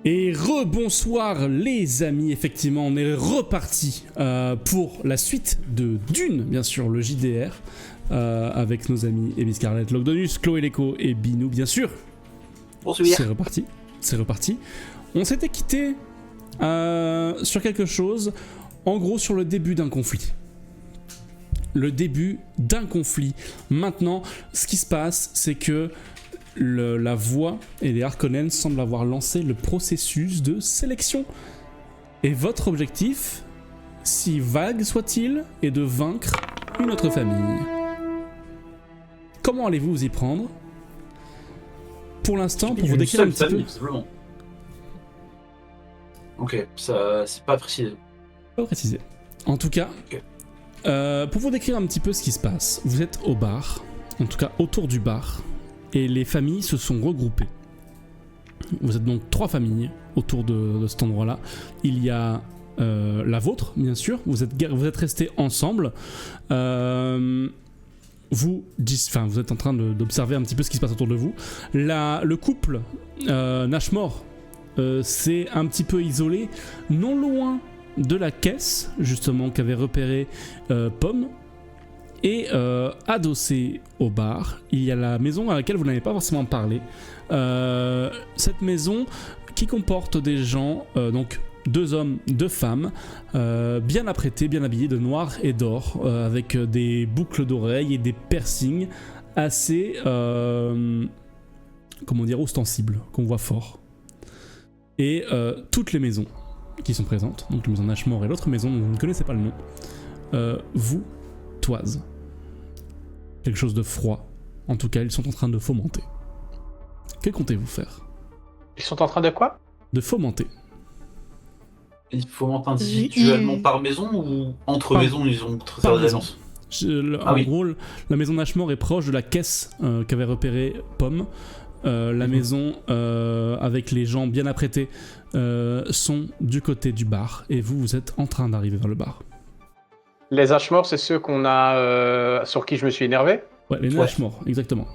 Et rebonsoir les amis, effectivement on est reparti pour la suite de Dune, bien sûr le JDR, avec nos amis Amy Scarlett, Logdonus, Chloé Leco et Binou bien sûr. Bonsoir. C'est reparti. On s'était quitté sur quelque chose, en gros sur le début d'un conflit. Maintenant, ce qui se passe, c'est que la voix et les Harkonnen semblent avoir lancé le processus de sélection. Et votre objectif, si vague soit-il, est de vaincre une autre famille. Comment allez-vous vous y prendre ? Pour l'instant, pour vous décrire un petit peu... Simplement. Ok, ça c'est pas précisé. Pas précisé. En tout cas, pour vous décrire un petit peu ce qui se passe, vous êtes au bar, en tout cas autour du bar, et les familles se sont regroupées. Vous êtes donc 3 familles autour de cet endroit-là. Il y a la vôtre, bien sûr, vous êtes restés ensemble. Vous êtes en train d'observer un petit peu ce qui se passe autour de vous. Le couple Nashmore s'est un petit peu isolé, non loin de la caisse, justement, qu'avait repéré Pomme. Et adossé au bar, il y a la maison à laquelle vous n'avez pas forcément parlé. Cette maison qui comporte des gens, donc 2 hommes, 2 femmes, bien apprêtés, bien habillés de noir et d'or, avec des boucles d'oreilles et des piercings assez, ostensibles, qu'on voit fort. Et toutes les maisons qui sont présentes, donc la maison Nashmore et l'autre maison dont vous ne connaissez pas le nom, vous toisent. Quelque chose de froid. En tout cas, ils sont en train de fomenter. Que comptez-vous faire ? Ils sont en train de quoi ? De fomenter. Il fomente individuellement par maison ou entre maisons ils ont traité d'annonce ? En gros, la maison Nashmore est proche de la caisse qu'avait repéré Pomme. La maison avec les gens bien apprêtés sont du côté du bar. Et vous êtes en train d'arriver vers le bar. Les Ashmore, c'est ceux qu'on a sur qui je me suis énervé ? Ouais, les Nashmore, exactement.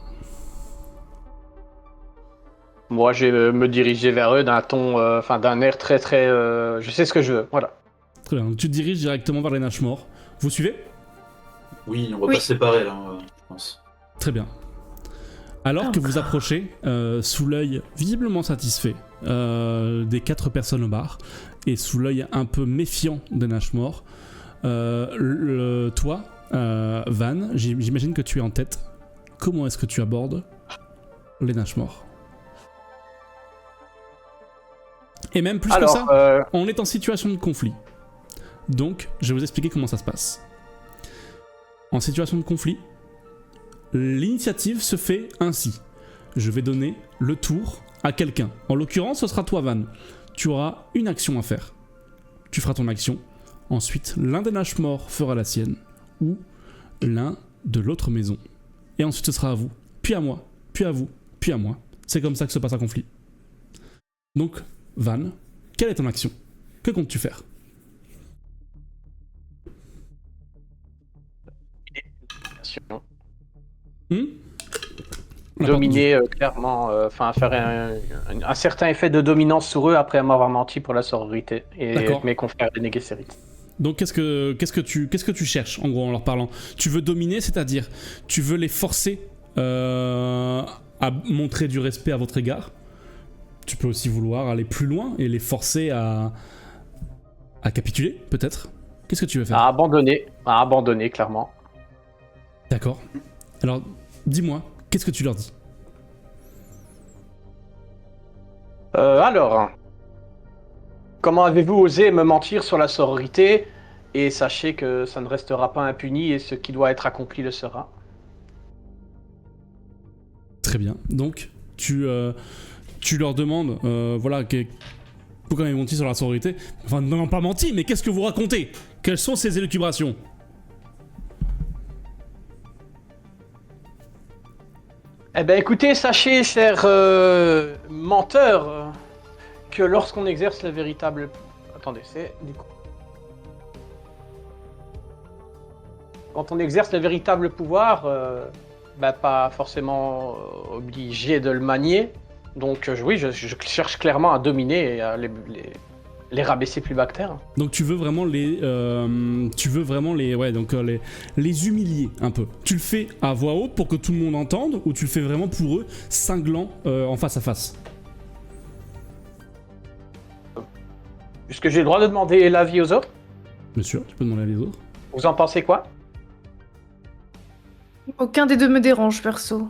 Moi, je vais me diriger vers eux d'un ton, d'un air très très... je sais ce que je veux, voilà. Très bien, donc tu te diriges directement vers les Nashmore. Vous suivez ? Oui, on va pas se séparer là, je pense. Très bien. Alors que vous approchez, sous l'œil visiblement satisfait des 4 personnes au bar, et sous l'œil un peu méfiant des Nashmore, toi, Van, j'imagine que tu es en tête. Comment est-ce que tu abordes les Nashmore ? Et même plus que ça, on est en situation de conflit. Donc, je vais vous expliquer comment ça se passe. En situation de conflit, l'initiative se fait ainsi. Je vais donner le tour à quelqu'un. En l'occurrence, ce sera toi, Van. Tu auras une action à faire. Tu feras ton action. Ensuite, l'un des Nashmore fera la sienne, ou l'un de l'autre maison. Et ensuite, ce sera à vous, puis à moi, puis à vous, puis à moi. C'est comme ça que se passe un conflit. Donc, Van, quelle est ton action ? Que comptes-tu faire ? Dominer clairement, faire un certain effet de dominance sur eux après m'avoir menti pour la sororité et mes confrères des Bene Gesserit. Donc qu'est-ce que tu cherches en gros en leur parlant ? Tu veux dominer, c'est-à-dire tu veux les forcer à montrer du respect à votre égard. Tu peux aussi vouloir aller plus loin et les forcer à capituler, peut-être. Qu'est-ce que tu veux faire ? À abandonner clairement. D'accord. Alors, dis-moi, qu'est-ce que tu leur dis ? Comment avez-vous osé me mentir sur la sororité ? Et sachez que ça ne restera pas impuni et ce qui doit être accompli le sera. Très bien. Donc, tu leur demandes, pourquoi ils mentent sur la sororité ? Enfin, non, pas menti, mais qu'est-ce que vous racontez ? Quelles sont ces élucubrations ? Eh ben écoutez, sachez, cher menteur, que lorsqu'on exerce le véritable... Attendez, c'est du coup... Quand on exerce le véritable pouvoir, pas forcément obligé de le manier, Donc oui, je cherche clairement à dominer et à les rabaisser plus bas que terre. Donc tu veux vraiment les les humilier un peu. Tu le fais à voix haute pour que tout le monde entende, ou tu le fais vraiment pour eux, cinglant en face à face? Puisque j'ai le droit de demander l'avis aux autres. Bien sûr, tu peux demander à les autres. Vous en pensez quoi? Aucun des deux me dérange, perso.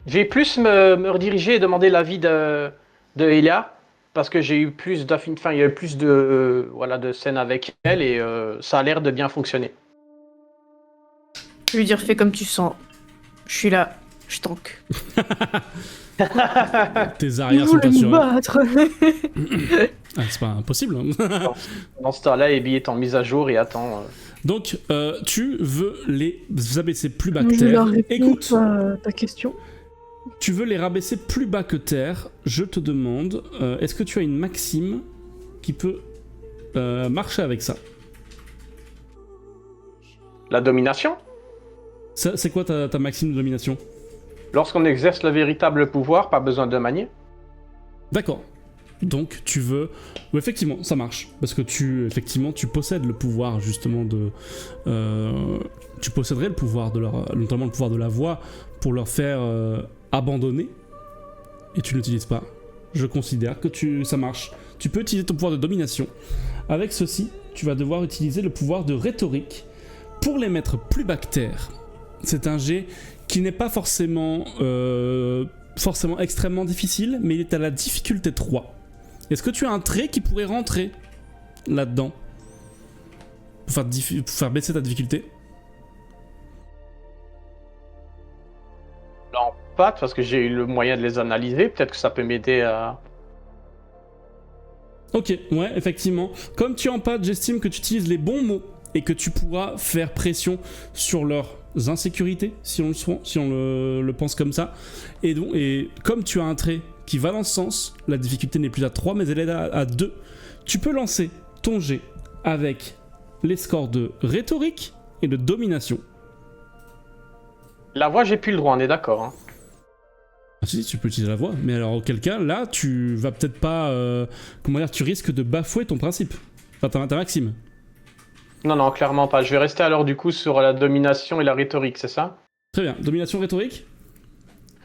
J'ai plus me rediriger et demander l'avis de Elia, parce que j'ai eu plus d'affinité, enfin il y a eu plus de de scènes avec elle et ça a l'air de bien fonctionner. Je vais lui dire fais comme tu sens. Je suis là, je tank. Tes arrières sont pas sûres. Battre. Ah, c'est pas impossible. Hein. Dans ce temps-là, Abby est en mise à jour et attend. Donc, tu veux les abaisser plus bas que Je vais terre. leur répondre Écoute, à ta question. tu veux les rabaisser plus bas que terre. Je te demande, est-ce que tu as une maxime qui peut marcher avec ça? La domination? C'est quoi ta maxime de domination? Lorsqu'on exerce le véritable pouvoir, pas besoin de manier. D'accord. Donc tu veux... effectivement, ça marche. Parce que tu possèdes le pouvoir justement de... tu posséderais le pouvoir de leur... notamment le pouvoir de la voix pour leur faire abandonner. Et tu n'utilises pas. Je considère que ça marche. Tu peux utiliser ton pouvoir de domination. Avec ceci, tu vas devoir utiliser le pouvoir de rhétorique pour les mettre plus bas que terre. C'est un jet qui n'est pas forcément extrêmement difficile, mais il est à la difficulté 3. Est-ce que tu as un trait qui pourrait rentrer là-dedans pour faire baisser ta difficulté? Non, pas, parce que j'ai eu le moyen de les analyser. Peut-être que ça peut m'aider à... Ok, ouais, effectivement. Comme tu es en pâte, j'estime que tu utilises les bons mots et que tu pourras faire pression sur leurs insécurités, si on le pense comme ça. Et comme tu as un trait qui va dans ce sens, la difficulté n'est plus à 3, mais elle est à 2. Tu peux lancer ton jet avec les scores de rhétorique et de domination. La voix, j'ai plus le droit, on est d'accord. Hein. Ah, si, tu peux utiliser la voix, mais alors auquel cas, là, tu vas peut-être pas... tu risques de bafouer ton principe. Enfin, ta maxime. Non, clairement pas. Je vais rester alors du coup sur la domination et la rhétorique, c'est ça? Très bien. Domination, rhétorique.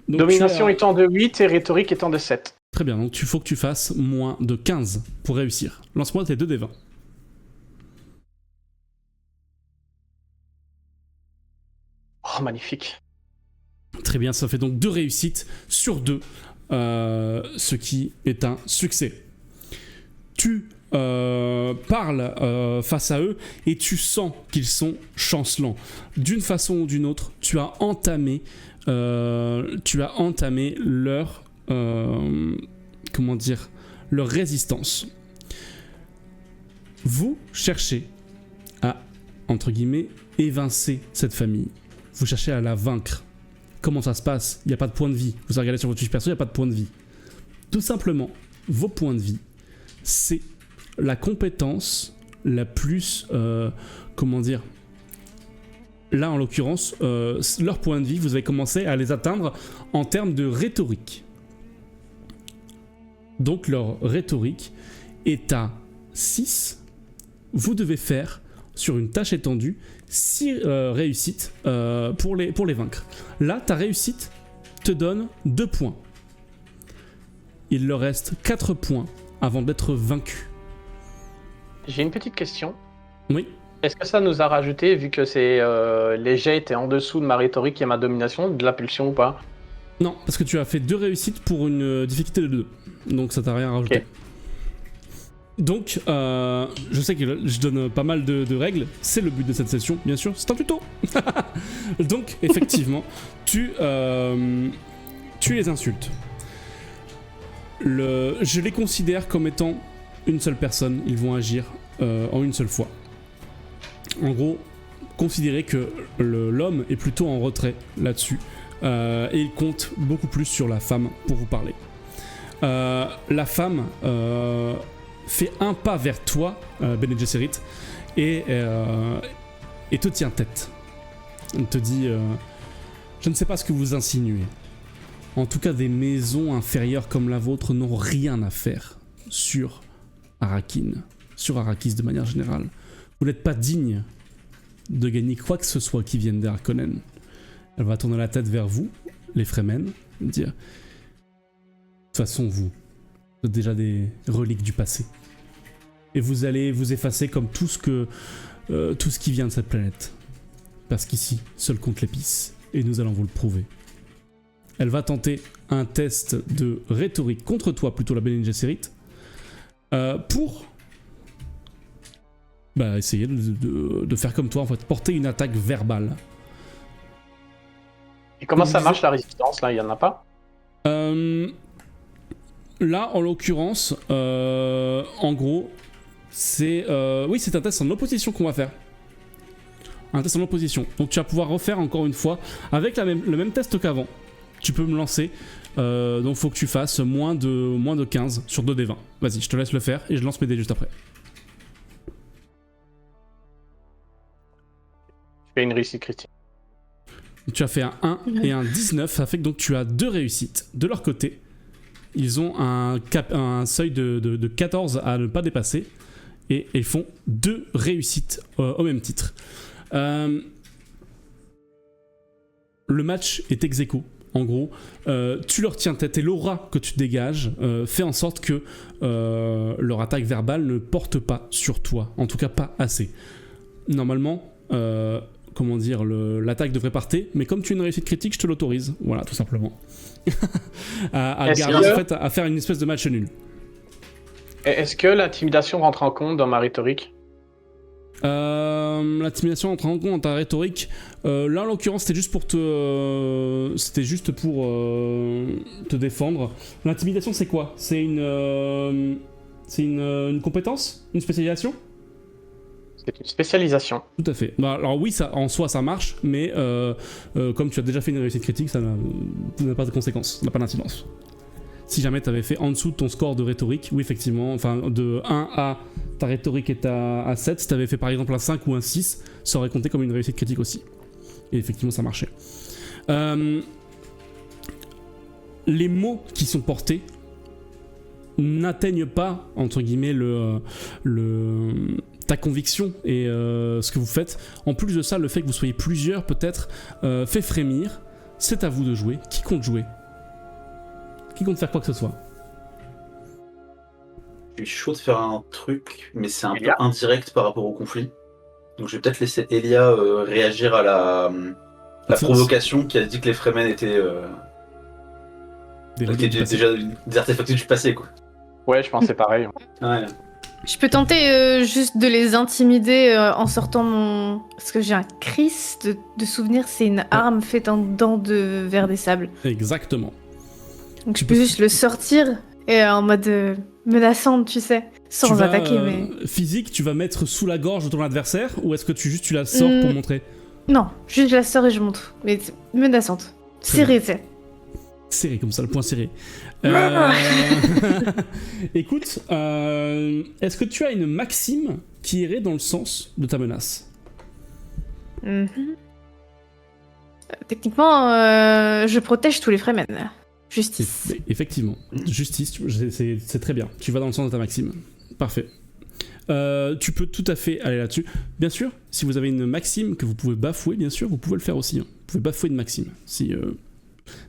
Donc, domination étant de 8 et rhétorique étant de 7. Très bien, donc il faut que tu fasses moins de 15 pour réussir. Lance-moi tes 2 des 20. Oh, magnifique. Très bien, ça fait donc 2 réussites sur 2, ce qui est un succès. Tu parles face à eux et tu sens qu'ils sont chancelants. D'une façon ou d'une autre, tu as entamé leur leur résistance. Vous cherchez à, entre guillemets, évincer cette famille. Vous cherchez à la vaincre. Comment ça se passe? Il n'y a pas de point de vie. Vous regardez sur votre fiche perso, il n'y a pas de point de vie. Tout simplement, vos points de vie, c'est la compétence la plus... Là, en l'occurrence, leurs points de vie, vous avez commencé à les atteindre en termes de rhétorique. Donc, leur rhétorique est à 6. Vous devez faire, sur une tâche étendue, 6 réussites pour les vaincre. Là, ta réussite te donne 2 points. Il leur reste 4 points avant d'être vaincu. J'ai une petite question. Oui. Est-ce que ça nous a rajouté, vu que c'est les jets étaient en dessous de ma rhétorique et ma domination, de la pulsion ou pas? Non, parce que tu as fait 2 réussites pour une difficulté de 2. Donc ça t'a rien rajouté. Okay. Donc, je sais que je donne pas mal de règles. C'est le but de cette session, bien sûr. C'est un tuto. Donc, effectivement, tu les insultes. Je les considère comme étant une seule personne. Ils vont agir en une seule fois. En gros, considérez que l'homme est plutôt en retrait là-dessus. Et il compte beaucoup plus sur la femme pour vous parler. La femme fait un pas vers toi, Bene Gesserit, et te tient tête. Elle te dit je ne sais pas ce que vous insinuez. en tout cas des maisons inférieures comme la vôtre, n'ont rien à faire sur Arrakeen, sur Arrakis de manière générale. Vous n'êtes pas digne de gagner quoi que ce soit qui vienne d'Harkonnen. Elle va tourner la tête vers vous, les Fremen, et dire: de toute façon, vous êtes déjà des reliques du passé. Et vous allez vous effacer comme tout ce qui vient de cette planète. Parce qu'ici, seul compte l'épice. Et nous allons vous le prouver. Elle va tenter un test de rhétorique contre toi, plutôt la Bene Gesserit, pour essayer de faire comme toi, en fait, porter une attaque verbale. Et comment ça marche la résistance là? Il y en a pas? Là, en l'occurrence, en gros, c'est un test en opposition qu'on va faire. Un test en opposition. Donc tu vas pouvoir refaire encore une fois avec le même test qu'avant. Tu peux me lancer. Donc faut que tu fasses moins de 15 sur 2d20. Vas-y, je te laisse le faire et je lance mes dés juste après. Je fais une réussite critique. Tu as fait un 1 et un 19. Ça fait que donc tu as 2 réussites. De leur côté, ils ont un seuil de 14 à ne pas dépasser. Et ils font 2 réussites au même titre. Le match est ex aequo. En gros, tu leur tiens tête et l'aura que tu dégages fait en sorte que leur attaque verbale ne porte pas sur toi. En tout cas, pas assez. Normalement, l'attaque devrait partir, mais comme tu as une réussite critique, je te l'autorise. Voilà, tout simplement. à faire une espèce de match nul. Est-ce que l'intimidation rentre en compte dans ma rhétorique? L'intimidation entre en compte dans ta rhétorique. Là en l'occurrence c'était juste pour te défendre. L'intimidation c'est quoi? C'est une compétence? Une spécialisation? C'est une spécialisation. Tout à fait. Alors oui, ça, en soi ça marche, mais comme tu as déjà fait une réussite critique, ça n'a pas de conséquences, ça n'a pas d'incidence. Si jamais tu avais fait en dessous de ton score de rhétorique, oui effectivement, enfin de 1 à ta rhétorique est à 7, si tu avais fait par exemple un 5 ou un 6, ça aurait compté comme une réussite critique aussi. Et effectivement ça marchait. Les mots qui sont portés n'atteignent pas, entre guillemets, ta conviction et ce que vous faites. En plus de ça, le fait que vous soyez plusieurs peut-être fait frémir. C'est à vous de jouer. Qui compte jouer? Qui compte faire quoi que ce soit? Je suis chaud de faire un truc, mais c'est un peu indirect par rapport au conflit. Donc je vais peut-être laisser Elia réagir à la provocation qui a dit que les Fremen étaient déjà des artefacts du passé, quoi. Ouais, je pensais pareil. Ouais. Je peux tenter juste de les intimider en sortant mon... Parce que j'ai un Chris de souvenir, c'est une arme faite en dents de verre des sables. Exactement. Donc je peux juste le sortir et en mode menaçante, tu sais, sans attaquer. Mais physique, tu vas mettre sous la gorge de ton adversaire ou est-ce que tu la sors pour montrer? Non, juste je la sors et je montre. Mais menaçante. Serrée, tu sais. Serré comme ça, le poing serré. Écoute, est-ce que tu as une maxime qui irait dans le sens de ta menace? Techniquement, je protège tous les Fremen. Justice. Effectivement, justice, c'est très bien. Tu vas dans le sens de ta maxime. Parfait. Tu peux tout à fait aller là-dessus. Bien sûr, si vous avez une maxime que vous pouvez bafouer, bien sûr, vous pouvez le faire aussi. Hein. Vous pouvez bafouer une maxime. Si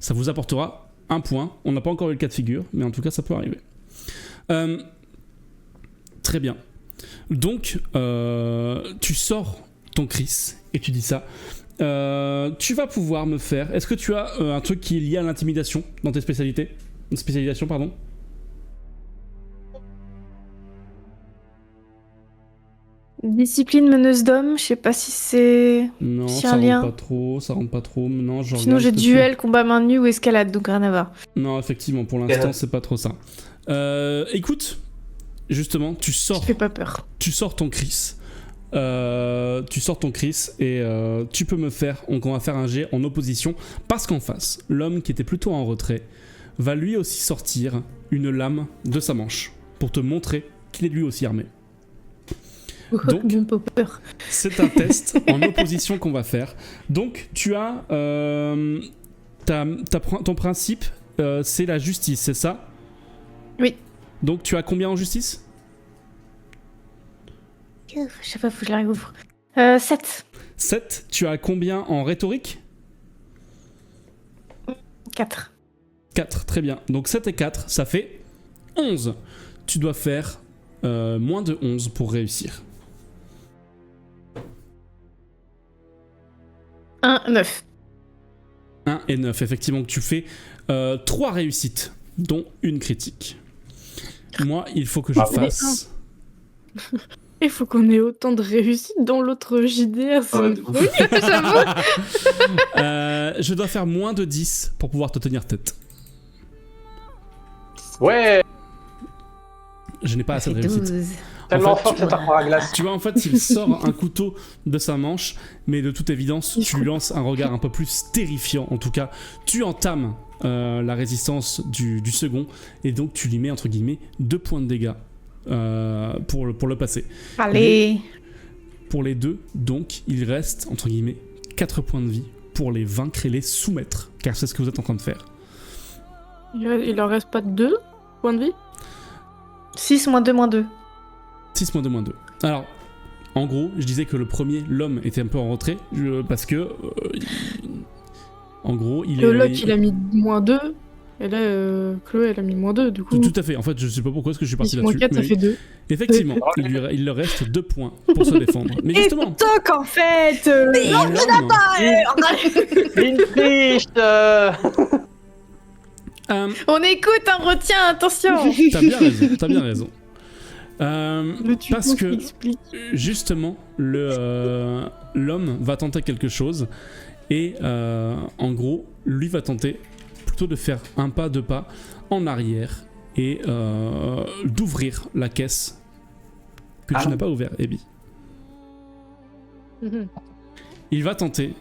ça vous apportera un point. On n'a pas encore eu le cas de figure, mais en tout cas, ça peut arriver. Très bien. Donc, tu sors ton Chris et tu dis ça. Tu vas pouvoir me faire... Est-ce que tu as un truc qui est lié à l'intimidation dans tes spécialités? Une spécialisation, pardon. Discipline meneuse d'hommes, je sais pas si c'est... Non, si ça un lien. rentre pas trop. Non, sinon j'ai duel, combat main nue ou escalade, donc rien à voir. Non, effectivement, pour l'instant, c'est pas trop ça. Écoute, justement, tu sors... Je fais pas peur. Tu sors ton Chris. Tu sors ton Chris et tu peux me faire... On va faire un jet en opposition parce qu'en face, l'homme qui était plutôt en retrait va lui aussi sortir une lame de sa manche pour te montrer qu'il est lui aussi armé. Donc, c'est un test en opposition qu'on va faire. Donc, tu as ton principe, c'est la justice, c'est ça? Oui. Donc tu as combien en justice? Je sais pas, faut que je la réouvre. 7. 7. Tu as combien en rhétorique? 4. 4, très bien. Donc 7 et 4, ça fait 11. Tu dois faire moins de 11 pour réussir. 1, 9. 1 et 9, effectivement, tu fais 3 réussites, dont une critique. Moi, il faut que je fasse... Il faut qu'on ait autant de réussites dans l'autre JDR. Oui, j'avoue. Je dois faire moins de 10 pour pouvoir te tenir tête. Ouais. Je n'ai pas assez de réussite. 12. Tellement fort que c'est un croix à glace. Tu vois, en fait, il sort un couteau de sa manche, mais de toute évidence, tu lui lances un regard un peu plus terrifiant. En tout cas, tu entames la résistance du second, et donc tu lui mets, entre guillemets, 2 points de dégâts pour le passer. Allez. Pour les deux, donc, il reste, entre guillemets, 4 points de vie pour les vaincre et les soumettre, car c'est ce que vous êtes en train de faire. Il leur reste pas 2 points de vie? 6 moins 2 moins 2. 6 moins 2 moins 2. Alors, en gros, je disais que le premier, l'homme, était un peu en retrait, parce que... en gros, il est... Locke, il a mis moins 2, et là, Chloé, elle a mis moins 2, du coup... Tout à fait, en fait, je sais pas pourquoi est-ce que je suis parti là-dessus. 4, ça fait 2. Effectivement, il leur reste 2 points pour se défendre. Mais justement... Et toc, en fait l'homme- Une triche. On écoute, on retient, attention. T'as bien raison. Parce que explique. justement, l'homme va tenter quelque chose et en gros, lui va tenter plutôt de faire un pas, 2 pas en arrière et d'ouvrir la caisse que tu n'as pas ouvert, Abby. Il va tenter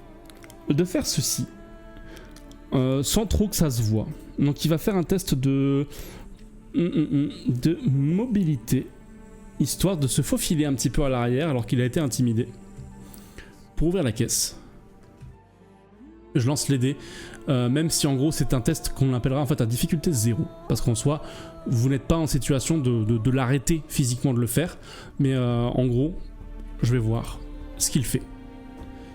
de faire ceci sans trop que ça se voit. Donc il va faire un test de mobilité, histoire de se faufiler un petit peu à l'arrière alors qu'il a été intimidé, pour ouvrir la caisse. Je lance les dés, même si en gros c'est un test qu'on appellera en fait à difficulté 0, parce qu'en soi vous n'êtes pas en situation de l'arrêter physiquement de le faire, mais en gros je vais voir ce qu'il fait.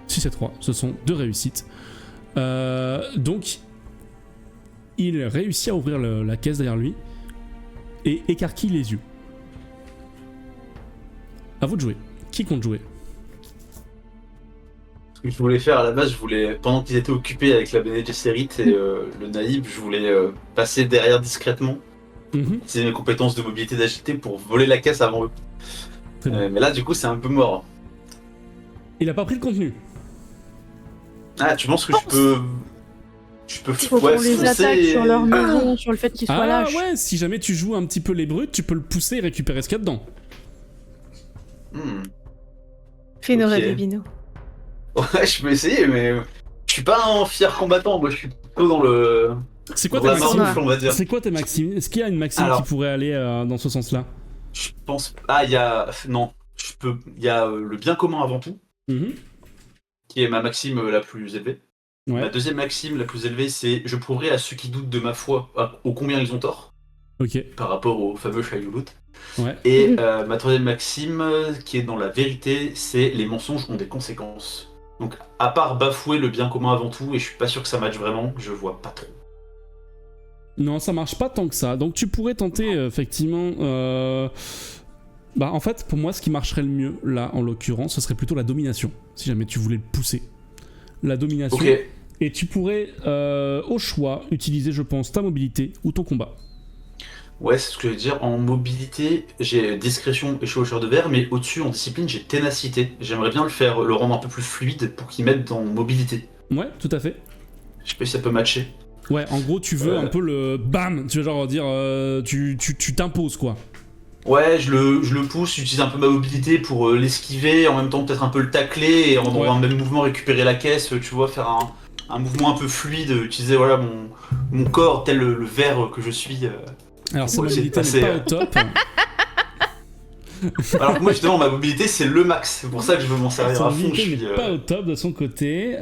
6 et 3, ce sont 2 réussites. Donc il réussit à ouvrir la caisse derrière lui et écarquille les yeux. À vous de jouer. Qui compte jouer? Ce que je voulais faire à la base, pendant qu'ils étaient occupés avec la Bene Gesserit et le Naïb, je voulais passer derrière discrètement, utiliser mes compétences de mobilité d'agilité pour voler la caisse avant eux. Mais là, du coup, c'est un peu mort. Il a pas pris le contenu. Ah, tu penses que je peux Il faut qu'on les attaque sur leur maison, sur le fait qu'ils soient lâches. Ouais, si jamais tu joues un petit peu les brutes, tu peux le pousser et récupérer ce qu'il y a dedans. Fais nos Ok. rêves, Bino. Ouais, je peux essayer, mais je suis pas un fier combattant, moi je suis plutôt dans le... C'est quoi dans tes la maximes? marmoufle, on va dire. C'est quoi tes maximes? Est-ce qu'il y a une maxime Alors. qui pourrait aller dans ce sens-là? Je pense... Ah, il y a... Non, il y a le bien commun avant tout, qui est ma maxime la plus élevée. Ouais. Ma deuxième maxime la plus élevée, c'est je prouverai à ceux qui doutent de ma foi ô combien ils ont tort, Ok. par rapport au fameux Shayulut. Ouais. Et ma troisième maxime, qui est dans la vérité, c'est les mensonges ont des conséquences. Donc, à part bafouer le bien commun avant tout, et je suis pas sûr que ça matche vraiment, je vois pas trop. Non, ça marche pas tant que ça. Donc tu pourrais tenter effectivement... Bah en fait, pour moi, ce qui marcherait le mieux, là, en l'occurrence, ce serait plutôt la domination. Si jamais tu voulais le pousser. La domination. Ok. Et tu pourrais, au choix, utiliser, je pense, ta mobilité ou ton combat. Ouais, c'est ce que je veux dire. En mobilité, j'ai discrétion et chevaucheur de verre, mais au-dessus, en discipline, j'ai ténacité. J'aimerais bien le rendre un peu plus fluide pour qu'il mette dans mobilité. Ouais, tout à fait. Je sais pas si ça peut matcher. Ouais, en gros, tu veux un peu le BAM, tu veux genre dire, tu t'imposes quoi. Ouais, je le pousse, j'utilise un peu ma mobilité pour l'esquiver, en même temps peut-être un peu le tacler, et dans un même mouvement récupérer la caisse, tu vois, faire un mouvement un peu fluide, utiliser voilà, mon corps tel le verre que je suis. Alors, sa pour essayer de mobilité passer, n'est pas au top. Alors que moi, justement, ma mobilité, c'est le max, c'est pour ça que je veux m'en servir Sa à fond. mobilité Je suis, n'est pas au top de son côté.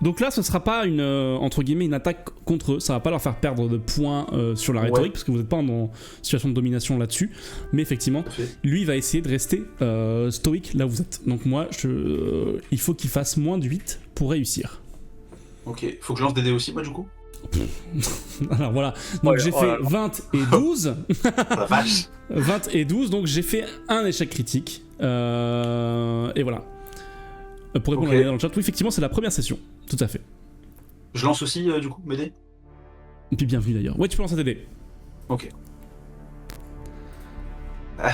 Donc là, ce sera pas une entre guillemets une attaque contre eux. Ça va pas leur faire perdre de points sur la rhétorique parce que vous n'êtes pas en situation de domination là-dessus. Mais effectivement, lui, il va essayer de rester stoïque là où vous êtes. Donc moi, il faut qu'il fasse moins de 8 pour réussir. Ok, faut que je lance des dés aussi, moi, du coup. Alors voilà, donc j'ai fait 20 et 12. La vache. 20 et 12, donc j'ai fait un échec critique. Et voilà. Pour répondre à la dans le chat, oui, effectivement, c'est la première session. Tout à fait. Je lance aussi, du coup, mes dés. Et puis bienvenue d'ailleurs. Ouais, tu peux lancer tes dés. Ok. Ah,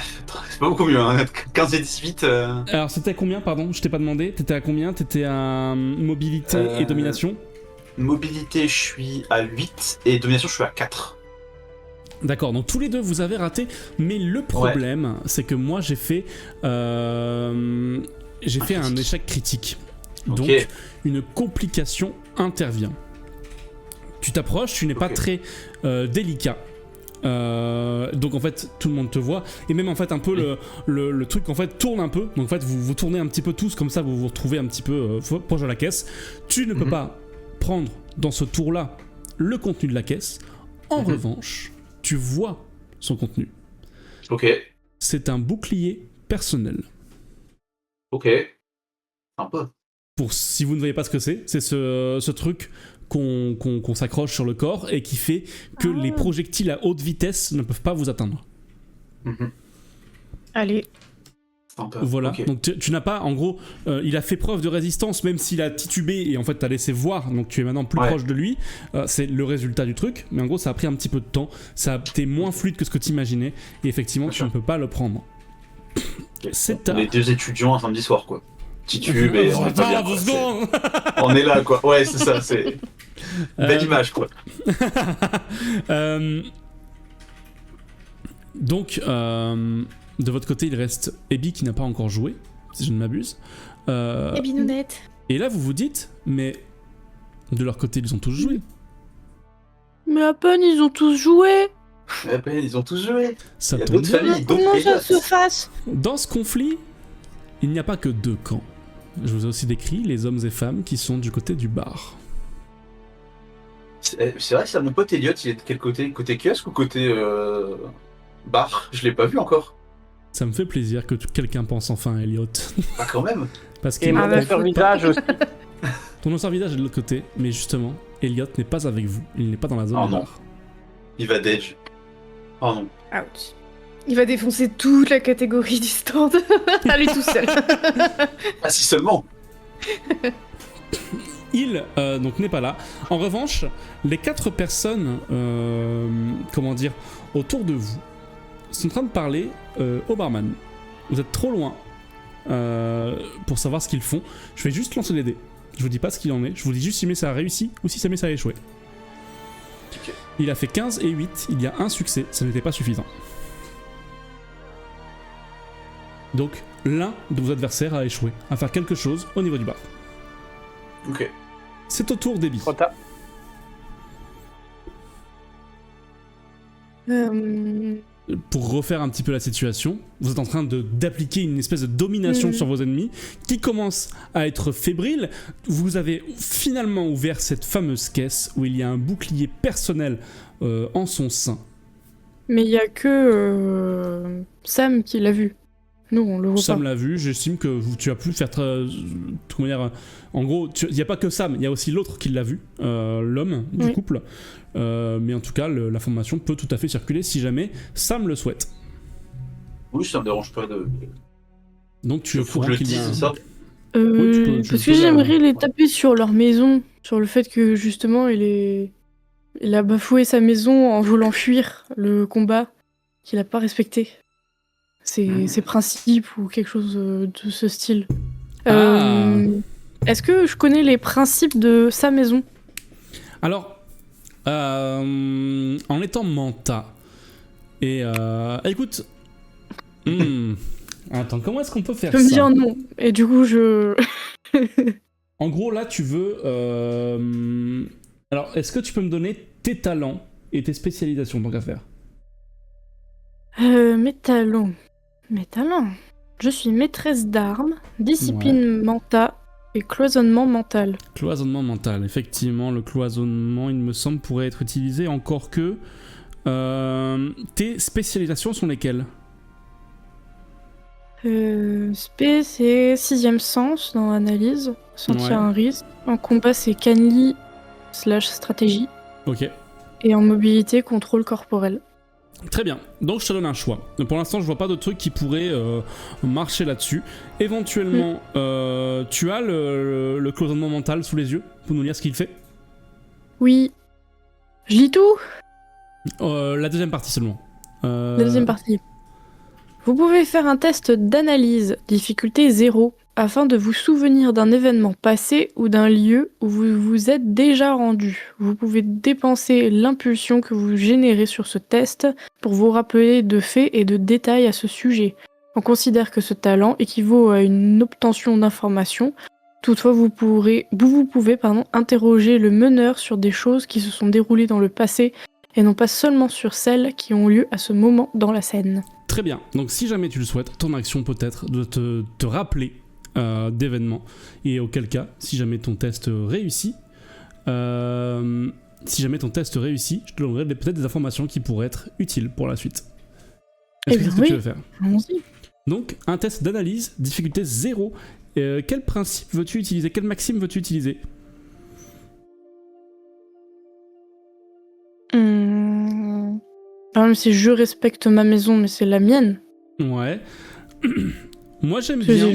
c'est pas beaucoup mieux, hein. 15 et 18. Alors c'était à combien, pardon? Je t'ai pas demandé. T'étais à combien? T'étais à mobilité et domination? Mobilité, je suis à 8 et domination, je suis à 4. D'accord, donc tous les deux vous avez raté, mais le problème, c'est que moi j'ai fait un échec critique. Donc une complication intervient. Tu t'approches, tu n'es pas très délicat. Donc en fait tout le monde te voit et même en fait un peu le truc en fait tourne un peu. Donc en fait vous tournez un petit peu tous comme ça, vous vous retrouvez un petit peu proche de la caisse. Tu ne peux pas prendre dans ce tour là le contenu de la caisse. En revanche, tu vois son contenu. Ok. C'est un bouclier personnel. Ok. Un peu. Pour si vous ne voyez pas ce que c'est ce truc qu'on s'accroche sur le corps et qui fait que les projectiles à haute vitesse ne peuvent pas vous atteindre. Allez. Voilà, donc tu n'as pas, en gros, il a fait preuve de résistance même s'il a titubé et en fait t'as laissé voir, donc tu es maintenant plus proche de lui, c'est le résultat du truc, mais en gros ça a pris un petit peu de temps, ça a été moins fluide que ce que tu imaginais et effectivement tu ne peux pas le prendre. C'est tard. Les deux étudiants un samedi soir quoi. Titube et on est pas bien, 2 secondes. On est là quoi, ouais c'est ça, c'est belle image quoi. Donc de votre côté, il reste Abby qui n'a pas encore joué, si je ne m'abuse. Abby Nounette. Et là, vous vous dites, mais de leur côté, ils ont tous joué. Mais à peine, ils ont tous joué. À peine, ils ont tous joué. Ça il y a tombe d'autres bien. familles, Comment ça se fasse? Dans ce conflit, il n'y a pas que 2 camps. Je vous ai aussi décrit les hommes et femmes qui sont du côté du bar. C'est vrai, c'est mon pote Elliot, il est de quel côté? Côté kiosque ou côté bar? Je l'ai pas vu encore. Ça me fait plaisir que quelqu'un pense enfin à Elliot. Pas quand même. Parce Et qu'il mon danseur visage aussi. Ton danseur visage est de l'autre côté, mais justement, Elliot n'est pas avec vous. Il n'est pas dans la zone Oh du non. bar. Il va d'edge. Oh non. Ouch. Il va défoncer toute la catégorie du stand à lui tout seul. Ah si seulement. Il donc n'est pas là. En revanche, les 4 personnes, comment dire, autour de vous, sont en train de parler au barman. Vous êtes trop loin pour savoir ce qu'ils font. Je vais juste lancer les dés. Je vous dis pas ce qu'il en est. Je vous dis juste si ça a réussi ou si ça a échoué. Okay. Il a fait 15 et 8. Il y a un succès. Ça n'était pas suffisant. Donc, l'un de vos adversaires a échoué à faire quelque chose au niveau du bar. Ok. C'est au tour d'Abby. Trop tard. Pour refaire un petit peu la situation, vous êtes en train d'appliquer une espèce de domination sur vos ennemis qui commence à être fébrile. Vous avez finalement ouvert cette fameuse caisse où il y a un bouclier personnel en son sein. Mais il y a que Sam qui l'a vu. Nous, on le voit Sam pas. l'a vu, j'estime que tu as pu faire en gros, il n'y a pas que Sam, il y a aussi l'autre qui l'a vu, l'homme du couple. Mais en tout cas, l'information peut tout à fait circuler si jamais Sam le souhaite. Oui, ça me dérange pas de. Donc tu es au Faut courant que je le qu'il y a dise, ça. tu parce peux que j'aimerais faire, les taper sur leur maison, sur le fait que justement il a bafoué sa maison en voulant fuir le combat qu'il a pas respecté. Ses principes ou quelque chose de ce style. Est-ce que je connais les principes de sa maison? Alors, en étant Manta, et écoute, attends, comment est-ce qu'on peut faire Je ça? me dis un non, et du coup En gros, là, tu veux... Alors, est-ce que tu peux me donner tes talents et tes spécialisations, tant qu'à faire? Mes talents. Je suis maîtresse d'armes, discipline Manta et cloisonnement mental. Cloisonnement mental, effectivement, le cloisonnement, il me semble, pourrait être utilisé, encore que... tes spécialisations sont lesquelles? Spé, c'est 6ème sens dans l'analyse, sentir Ouais. un risque. En combat, c'est Canly/stratégie. Ok. Et en mobilité, contrôle corporel. Très bien, donc je te donne un choix. Pour l'instant, je vois pas de truc qui pourrait marcher là-dessus. Éventuellement, tu as le cloisonnement mental sous les yeux pour nous lire ce qu'il fait? Oui. Je lis tout. La deuxième partie seulement. La deuxième partie. Vous pouvez faire un test d'analyse, difficulté 0, afin de vous souvenir d'un événement passé ou d'un lieu où vous vous êtes déjà rendu. Vous pouvez dépenser l'impulsion que vous générez sur ce test pour vous rappeler de faits et de détails à ce sujet. On considère que ce talent équivaut à une obtention d'informations. Toutefois, vous pouvez interroger le meneur sur des choses qui se sont déroulées dans le passé et non pas seulement sur celles qui ont lieu à ce moment dans la scène. Très bien, donc si jamais tu le souhaites, ton action peut être de te rappeler d'événements, et auquel cas, si jamais ton test réussit, je te donnerai peut-être des informations qui pourraient être utiles pour la suite. Est-ce que c'est ce que tu veux faire? Allons-y. Donc, un test d'analyse, difficulté 0. Quel principe veux-tu utiliser? Quelle maxime veux-tu utiliser? Même si je respecte ma maison, mais c'est la mienne. Ouais. Moi, j'aime bien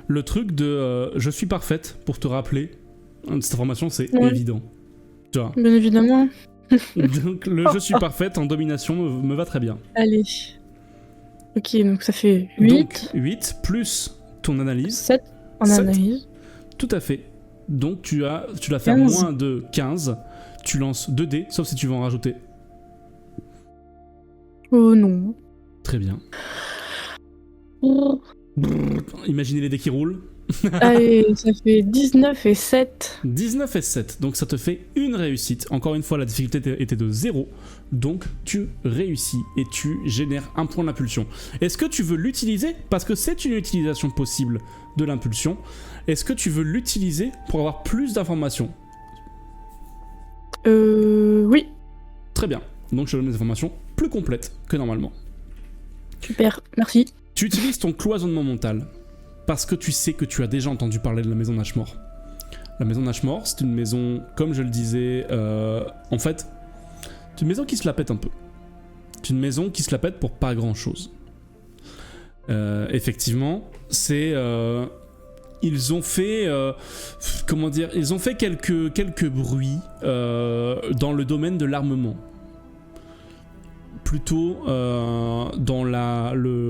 le truc de je suis parfaite pour te rappeler. Cette information, c'est évident. Tu vois. Bien évidemment. Donc, le je suis parfaite en domination me va très bien. Allez. Ok, donc ça fait 8. Donc, 8 plus ton analyse. 7 en 7. analyse. Tout à fait. Donc, tu dois faire 15. moins de 15. Tu lances 2 dés, sauf si tu veux en rajouter. Oh non. Très bien. Imaginez les dés qui roulent. Allez, ça fait 19 et 7. 19 et 7, donc ça te fait une réussite. Encore une fois, la difficulté était de 0, donc tu réussis et tu génères un point d'impulsion. Est-ce que tu veux l'utiliser? Parce que c'est une utilisation possible de l'impulsion. Est-ce que tu veux l'utiliser pour avoir plus d'informations? Oui. Très bien, donc je te donne des informations plus complètes que normalement. Super, merci. Tu utilises ton cloisonnement mental parce que tu sais que tu as déjà entendu parler de la maison d'Ashmore. La maison d'Ashmore, c'est une maison, comme je le disais, en fait, c'est une maison qui se la pète un peu. C'est une maison qui se la pète pour pas grand-chose. Effectivement, c'est... ils ont fait... ils ont fait quelques bruits dans le domaine de l'armement. Plutôt dans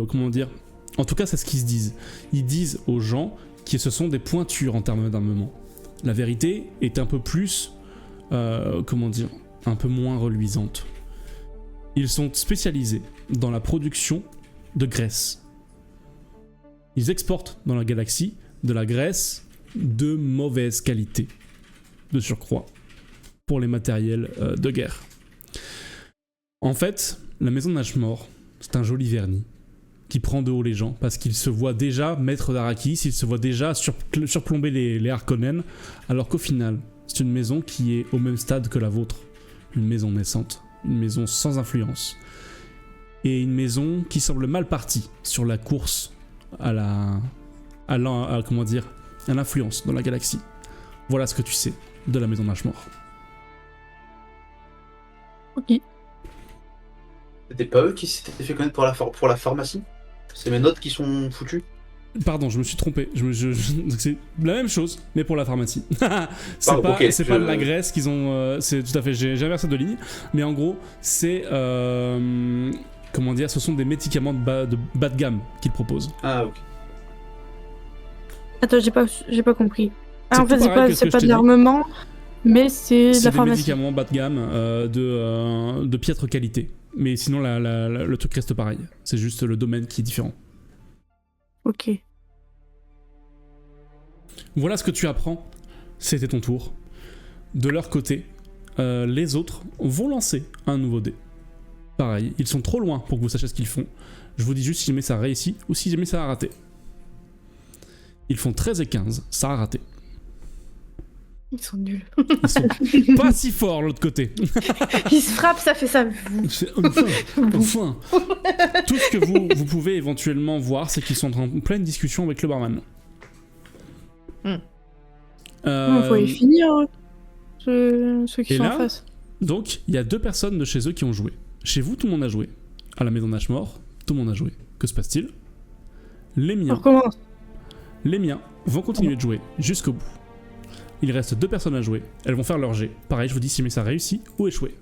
comment dire... En tout cas, c'est ce qu'ils se disent. Ils disent aux gens que ce sont des pointures en termes d'armement. La vérité est un peu plus... comment dire, un peu moins reluisante. Ils sont spécialisés dans la production de graisse. Ils exportent dans la galaxie de la graisse de mauvaise qualité, de surcroît, pour les matériels de guerre. En fait, la maison d'Ashmore, c'est un joli vernis qui prend de haut les gens parce qu'il se voit déjà maître d'Arrakis, il se voit déjà surplomber les Harkonnen, alors qu'au final, c'est une maison qui est au même stade que la vôtre. Une maison naissante, une maison sans influence. Et une maison qui semble mal partie sur la course à l'influence dans la galaxie. Voilà ce que tu sais de la maison d'Ashmore. Ok. C'était pas eux qui s'étaient fait connaître pour la pharmacie? C'est mes notes qui sont foutues? Pardon, je me suis trompé. C'est la même chose, mais pour la pharmacie. C'est pas de la graisse qu'ils ont... c'est tout à fait... J'ai inversé de ligne. Mais en gros, c'est... comment dire? Ce sont des médicaments de bas de gamme qu'ils proposent. Ah, ok. Attends, j'ai pas compris. C'est en fait, tout c'est pas de l'armement, mais c'est de la des pharmacie. médicaments bas de gamme de piètre qualité. Mais sinon, le truc reste pareil. C'est juste le domaine qui est différent. Ok. Voilà ce que tu apprends. C'était ton tour. De leur côté, les autres vont lancer un nouveau dé. Pareil, ils sont trop loin pour que vous sachiez ce qu'ils font. Je vous dis juste si jamais ça réussit ou si jamais ça a raté. Ils font 13 et 15, ça a raté. Ils sont nuls. Ils sont pas si forts l'autre côté. Ils se frappent, ça fait ça. Enfin. Tout ce que vous pouvez éventuellement voir, c'est qu'ils sont en pleine discussion avec le barman. Il faut les finir, ceux qui sont là, en face. Donc, il y a 2 personnes de chez eux qui ont joué. Chez vous, tout le monde a joué. À la maison d'Ashmore, tout le monde a joué. Que se passe-t-il? Les miens. On recommence. Les miens vont continuer de jouer jusqu'au bout. Il reste 2 personnes à jouer. Elles vont faire leur jet. Pareil, je vous dis si ça réussit ou échoué.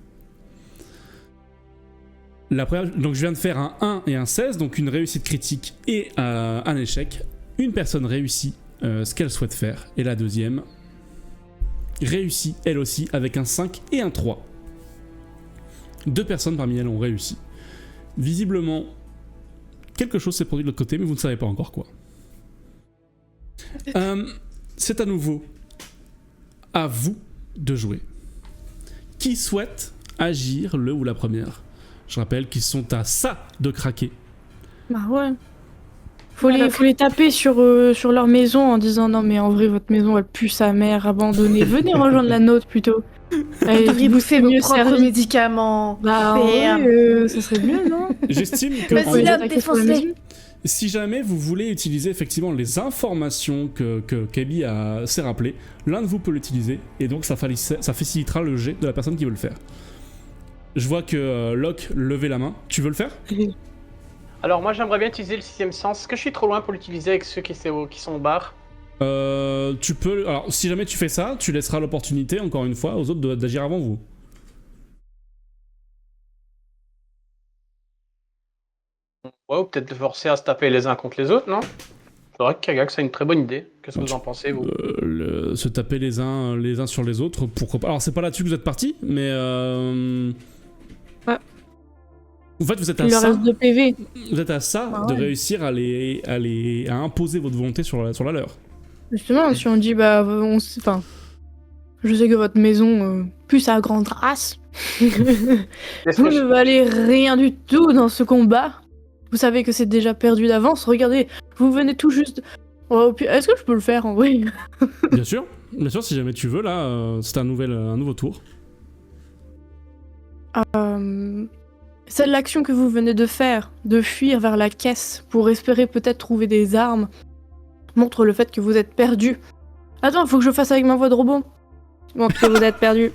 Donc je viens de faire un 1 et un 16, donc une réussite critique et un échec. Une personne réussit ce qu'elle souhaite faire. Et la deuxième réussit elle aussi avec un 5 et un 3. 2 personnes parmi elles ont réussi. Visiblement, quelque chose s'est produit de l'autre côté, mais vous ne savez pas encore quoi. C'est à nouveau à vous de jouer. Qui souhaite agir, le ou la première? Je rappelle qu'ils sont à ça de craquer. Bah ouais. Faut les taper sur leur maison en disant non mais en vrai votre maison elle pue sa mère, abandonnée. Venez rejoindre la nôtre plutôt. Allez, bouffer vos propres servi. médicaments. Bah Merde. ouais, ça serait mieux non? J'estime que Vas-y, en là, gros, défonce-les. si jamais vous voulez utiliser effectivement les informations que Kaby s'est rappelé, l'un de vous peut l'utiliser et donc ça facilitera le jet de la personne qui veut le faire. Je vois que Locke levait la main. Tu veux le faire? Alors moi j'aimerais bien utiliser le 6ème sens. Est-ce que je suis trop loin pour l'utiliser avec ceux qui sont au bar? Tu peux. Alors, si jamais tu fais ça, tu laisseras l'opportunité, encore une fois, aux autres d'agir avant vous. Ouais, ou peut-être de forcer à se taper les uns contre les autres, non? C'est vrai que Kagak, c'est une très bonne idée. Qu'est-ce que vous en pensez, vous? Se taper les uns sur les autres, pourquoi pas. Alors, c'est pas là-dessus que vous êtes partis, mais. Ouais. En fait, vous êtes à Il leur ça. reste 2 PV. Vous êtes à ça Ah de ouais. réussir à imposer votre volonté sur la leur. Justement, si on dit bah enfin, je sais que votre maison pue sa grande race. Vous ne valez rien du tout dans ce combat. Vous savez que c'est déjà perdu d'avance. Regardez, vous venez tout juste. Oh, est-ce que je peux le faire en vrai? Bien sûr, si jamais tu veux, là, c'est un nouveau tour. C'est l'action que vous venez de faire, de fuir vers la caisse pour espérer peut-être trouver des armes, montre le fait que vous êtes perdu. Attends, faut que je fasse avec ma voix de robot. Montre que vous êtes perdu.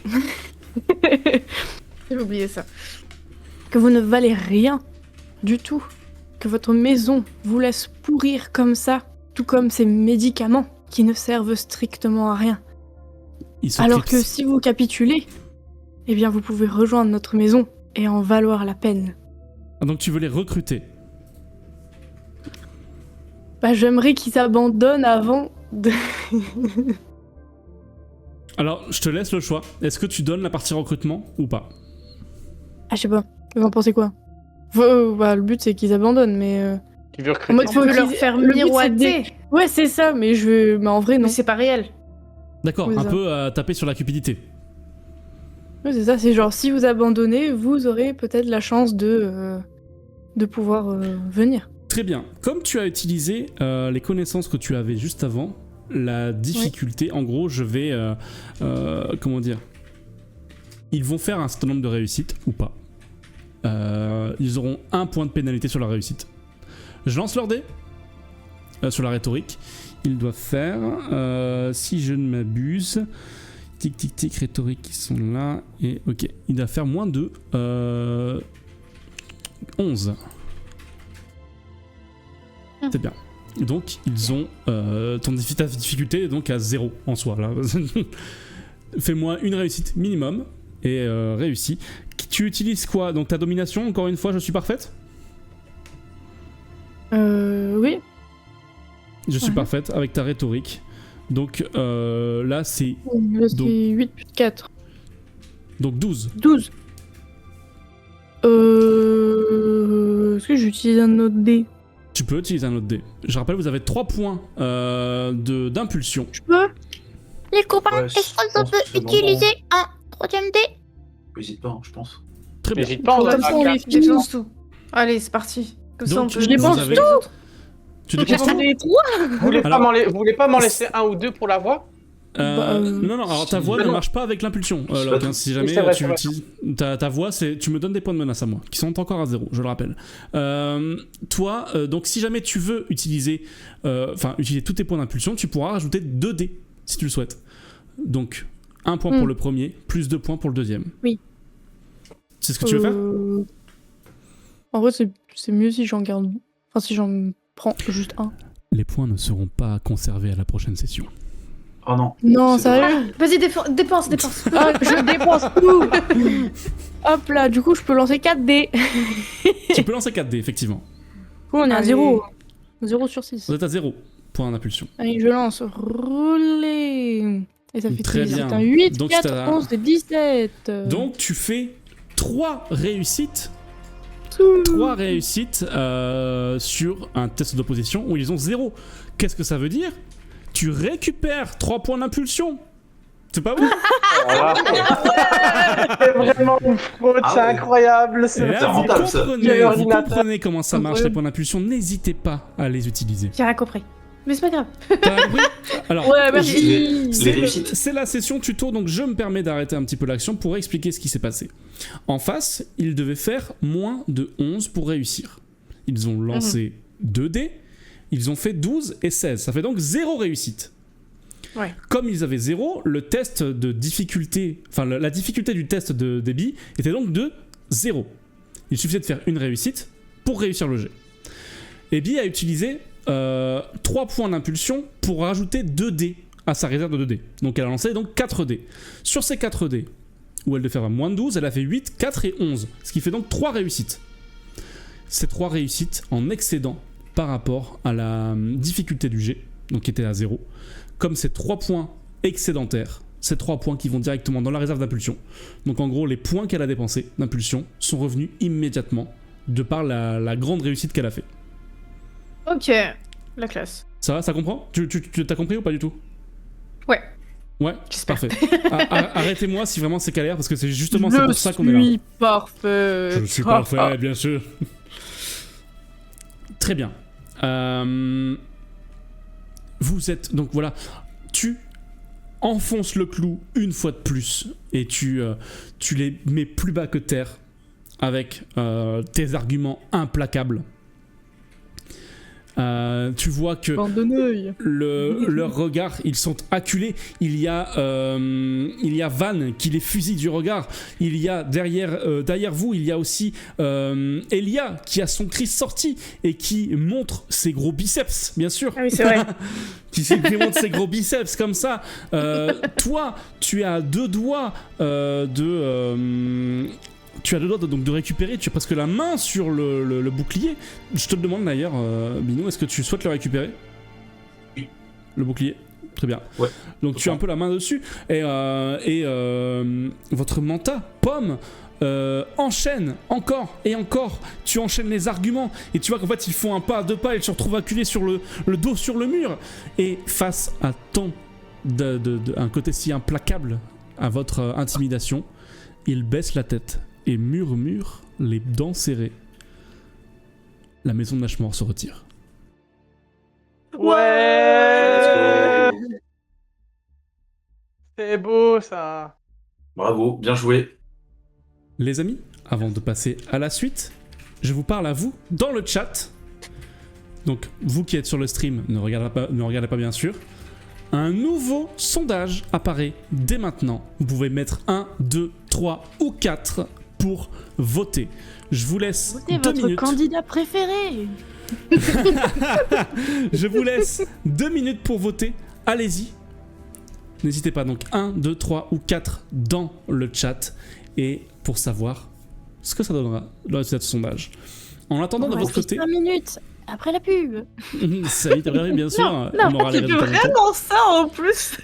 J'ai oublié ça. Que vous ne valez rien du tout. Que votre maison vous laisse pourrir comme ça, tout comme ces médicaments qui ne servent strictement à rien. Alors que si vous capitulez, eh bien vous pouvez rejoindre notre maison et en valoir la peine. Ah, donc tu veux les recruter? Bah j'aimerais qu'ils abandonnent avant de... Alors, je te laisse le choix. Est-ce que tu donnes la partie recrutement ou pas? Ah je sais pas, vous en pensez quoi? Bah, le but c'est qu'ils abandonnent, mais... Tu veux recruter? En mode, On peut leur faire le but, c'est miroiter. Ouais c'est ça, mais mais en vrai non. Mais c'est pas réel. D'accord, Oui, un ça. peu taper sur la cupidité. Ouais, c'est ça, c'est genre si vous abandonnez, vous aurez peut-être la chance de pouvoir venir. Très bien. Comme tu as utilisé les connaissances que tu avais juste avant, la difficulté, en gros, je vais... comment dire? Ils vont faire un certain nombre de réussites, ou pas. Ils auront 1 point de pénalité sur la réussite. Je lance leur dé sur la rhétorique. Ils doivent faire, si je ne m'abuse... Tic tic tic, rhétorique, ils sont là. Et ok, il doit faire moins de 11. C'est bien. Donc ils ont ta difficulté est donc à 0 en soi là. Fais-moi une réussite minimum et réussi. Tu utilises quoi? Donc ta domination, encore une fois, je suis parfaite? Oui. Je suis parfaite avec ta rhétorique. Donc là c'est... Là c'est 8 plus 4. Donc 12. 12. Est-ce que j'utilise un autre dé? Tu peux utiliser un autre dé. Je rappelle, vous avez 3 points d'impulsion. Je peux? Les copains, Ouais, est-ce qu'on je pense peut que c'est utiliser un 3ème dé? N'hésite pas, hein, je pense. Très bien. N'hésite pas, on Comme ça, on a les Défonce tout. Allez, c'est parti. Comme ça, on Donc, peut je les vous pense avez- les autres. Tu dépenses tout? Vous voulez pas m'en laisser un ou deux pour la voix? Non, alors ta voix ne marche pas avec l'impulsion. Si jamais vrai, tu utilises ta voix, tu me donnes des points de menace à moi, qui sont encore à 0, je le rappelle. Toi, donc si jamais tu veux utiliser tous tes points d'impulsion, tu pourras rajouter 2 dés, si tu le souhaites. Donc, 1 point pour le premier, plus 2 points pour le deuxième. Oui. C'est ce que tu veux faire? En vrai, c'est mieux si j'en garde... Enfin, si j'en prends juste un. Les points ne seront pas conservés à la prochaine session. Oh non. Non, sérieux? Vas-y, dépense. Ah, je dépense tout. Hop là, du coup, je peux lancer 4 dés. Tu peux lancer 4 dés, effectivement. Du coup, on est à 0. 0 sur 6. Vous êtes à 0 point d'impulsion. Allez, je lance. Rouler. Et ça fait Très 13. bien. C'est un 8, Donc, 4, 11 et 17. Donc tu fais 3 réussites. 3 réussites sur un test d'opposition où ils ont 0. Qu'est-ce que ça veut dire? Tu récupères 3 points d'impulsion. C'est pas bon? C'est vraiment une fraude, c'est incroyable. Et là, vous comprenez comment ça marche les points d'impulsion. N'hésitez pas à les utiliser. J'ai rien compris. Mais c'est pas grave. T'as compris? Alors, ouais, merci. C'est la session tuto, donc je me permets d'arrêter un petit peu l'action pour expliquer ce qui s'est passé. En face, ils devaient faire moins de 11 pour réussir. Ils ont lancé 2 dés, ils ont fait 12 et 16. Ça fait donc 0 réussite. Ouais. Comme ils avaient 0, le test de difficulté, enfin la difficulté du test de débit était donc de 0. Il suffisait de faire une réussite pour réussir le jet. Et Bee a utilisé 3 points d'impulsion pour rajouter 2 dés à sa réserve de 2 dés. Donc elle a lancé donc 4 dés. Sur ces 4 dés, où elle devait faire moins de 12, elle a fait 8, 4 et 11. Ce qui fait donc 3 réussites. Ces 3 réussites en excédent par rapport à la difficulté du jet, donc qui était à 0. Comme ces 3 points excédentaires, ces 3 points qui vont directement dans la réserve d'impulsion. Donc en gros, les points qu'elle a dépensés d'impulsion sont revenus immédiatement de par la grande réussite qu'elle a fait. Ok, la classe. Ça va, ça comprend? Tu t'as compris ou pas du tout? Ouais. Ouais, j'espère. Parfait. Arrêtez-moi si vraiment c'est galère, parce que c'est justement pour ça qu'on est là. Je suis parfait. Je suis parfait, bien sûr. Très bien. Vous êtes... Donc voilà, tu enfonces le clou une fois de plus, et tu les mets plus bas que terre avec tes arguments implacables. Tu vois que leur regard, ils sont acculés. Il y a Van qui les fusille du regard. Il y a derrière vous, il y a aussi Elia qui a son cri sorti et qui montre ses gros biceps, bien sûr. Ah oui, c'est vrai. qui montre ses gros biceps comme ça. Toi, tu as 2 doigts de récupérer, tu as presque la main sur le bouclier. Je te le demande d'ailleurs, Binou, est-ce que tu souhaites le récupérer? Oui. Le bouclier? Très bien. Ouais. Donc tu as un peu la main dessus. Et votre manta, Pomme, enchaîne encore et encore. Tu enchaînes les arguments et tu vois qu'en fait ils font un pas, 2 pas, et ils se retrouvent acculés sur le dos sur le mur. Et face à tant un côté si implacable à votre intimidation, ils baissent la tête et murmure, les dents serrées. La maison de Nashmore se retire. Ouais. C'est beau ça. Bravo, bien joué. Les amis, avant de passer à la suite, je vous parle à vous dans le chat. Donc, vous qui êtes sur le stream, ne regardez pas bien sûr. Un nouveau sondage apparaît dès maintenant. Vous pouvez mettre 1, 2, 3 ou 4 pour voter. Je vous laisse Votez 2 votre minutes. candidat préféré. Je vous laisse 2 minutes pour voter. Allez-y. N'hésitez pas, donc 1, 2, 3 ou 4 dans le chat. Et pour savoir ce que ça donnera dans ce sondage. En attendant, de votre côté... 5 minutes après la pub. Ça y est, bien sûr. Non, on aura les Tu fais résultats. vraiment ça en plus.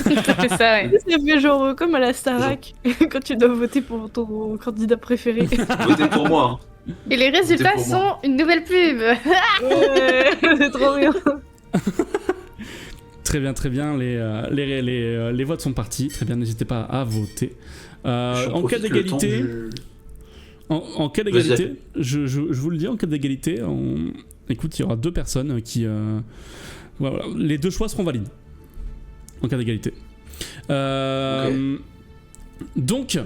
C'est ça, ouais. Ça fait genre comme à la Starac, quand tu dois voter pour ton candidat préféré. Votez pour moi. Hein. Et les résultats pour moi. sont une nouvelle pub. Ouais, c'est trop bien. Très bien. Les votes sont partis. Très bien, n'hésitez pas à voter. En cas d'égalité... En cas d'égalité, je vous le dis, en cas d'égalité, Écoute, il y aura 2 personnes qui... voilà, les 2 choix seront valides. En cas d'égalité. Donc,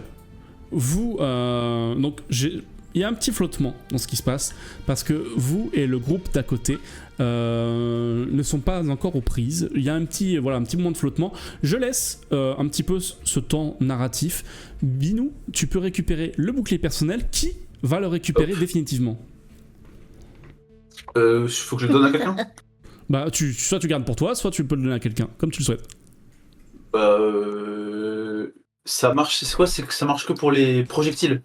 vous... donc, il y a un petit flottement dans ce qui se passe, parce que vous et le groupe d'à côté ne sont pas encore aux prises. Il y a un petit moment de flottement. Je laisse un petit peu ce temps narratif. Binou, tu peux récupérer le bouclier personnel. Qui va le récupérer définitivement? Faut que je le donne à quelqu'un? Bah, soit tu gardes pour toi, soit tu peux le donner à quelqu'un, comme tu le souhaites. Ça marche, c'est quoi? C'est que ça marche que pour les projectiles?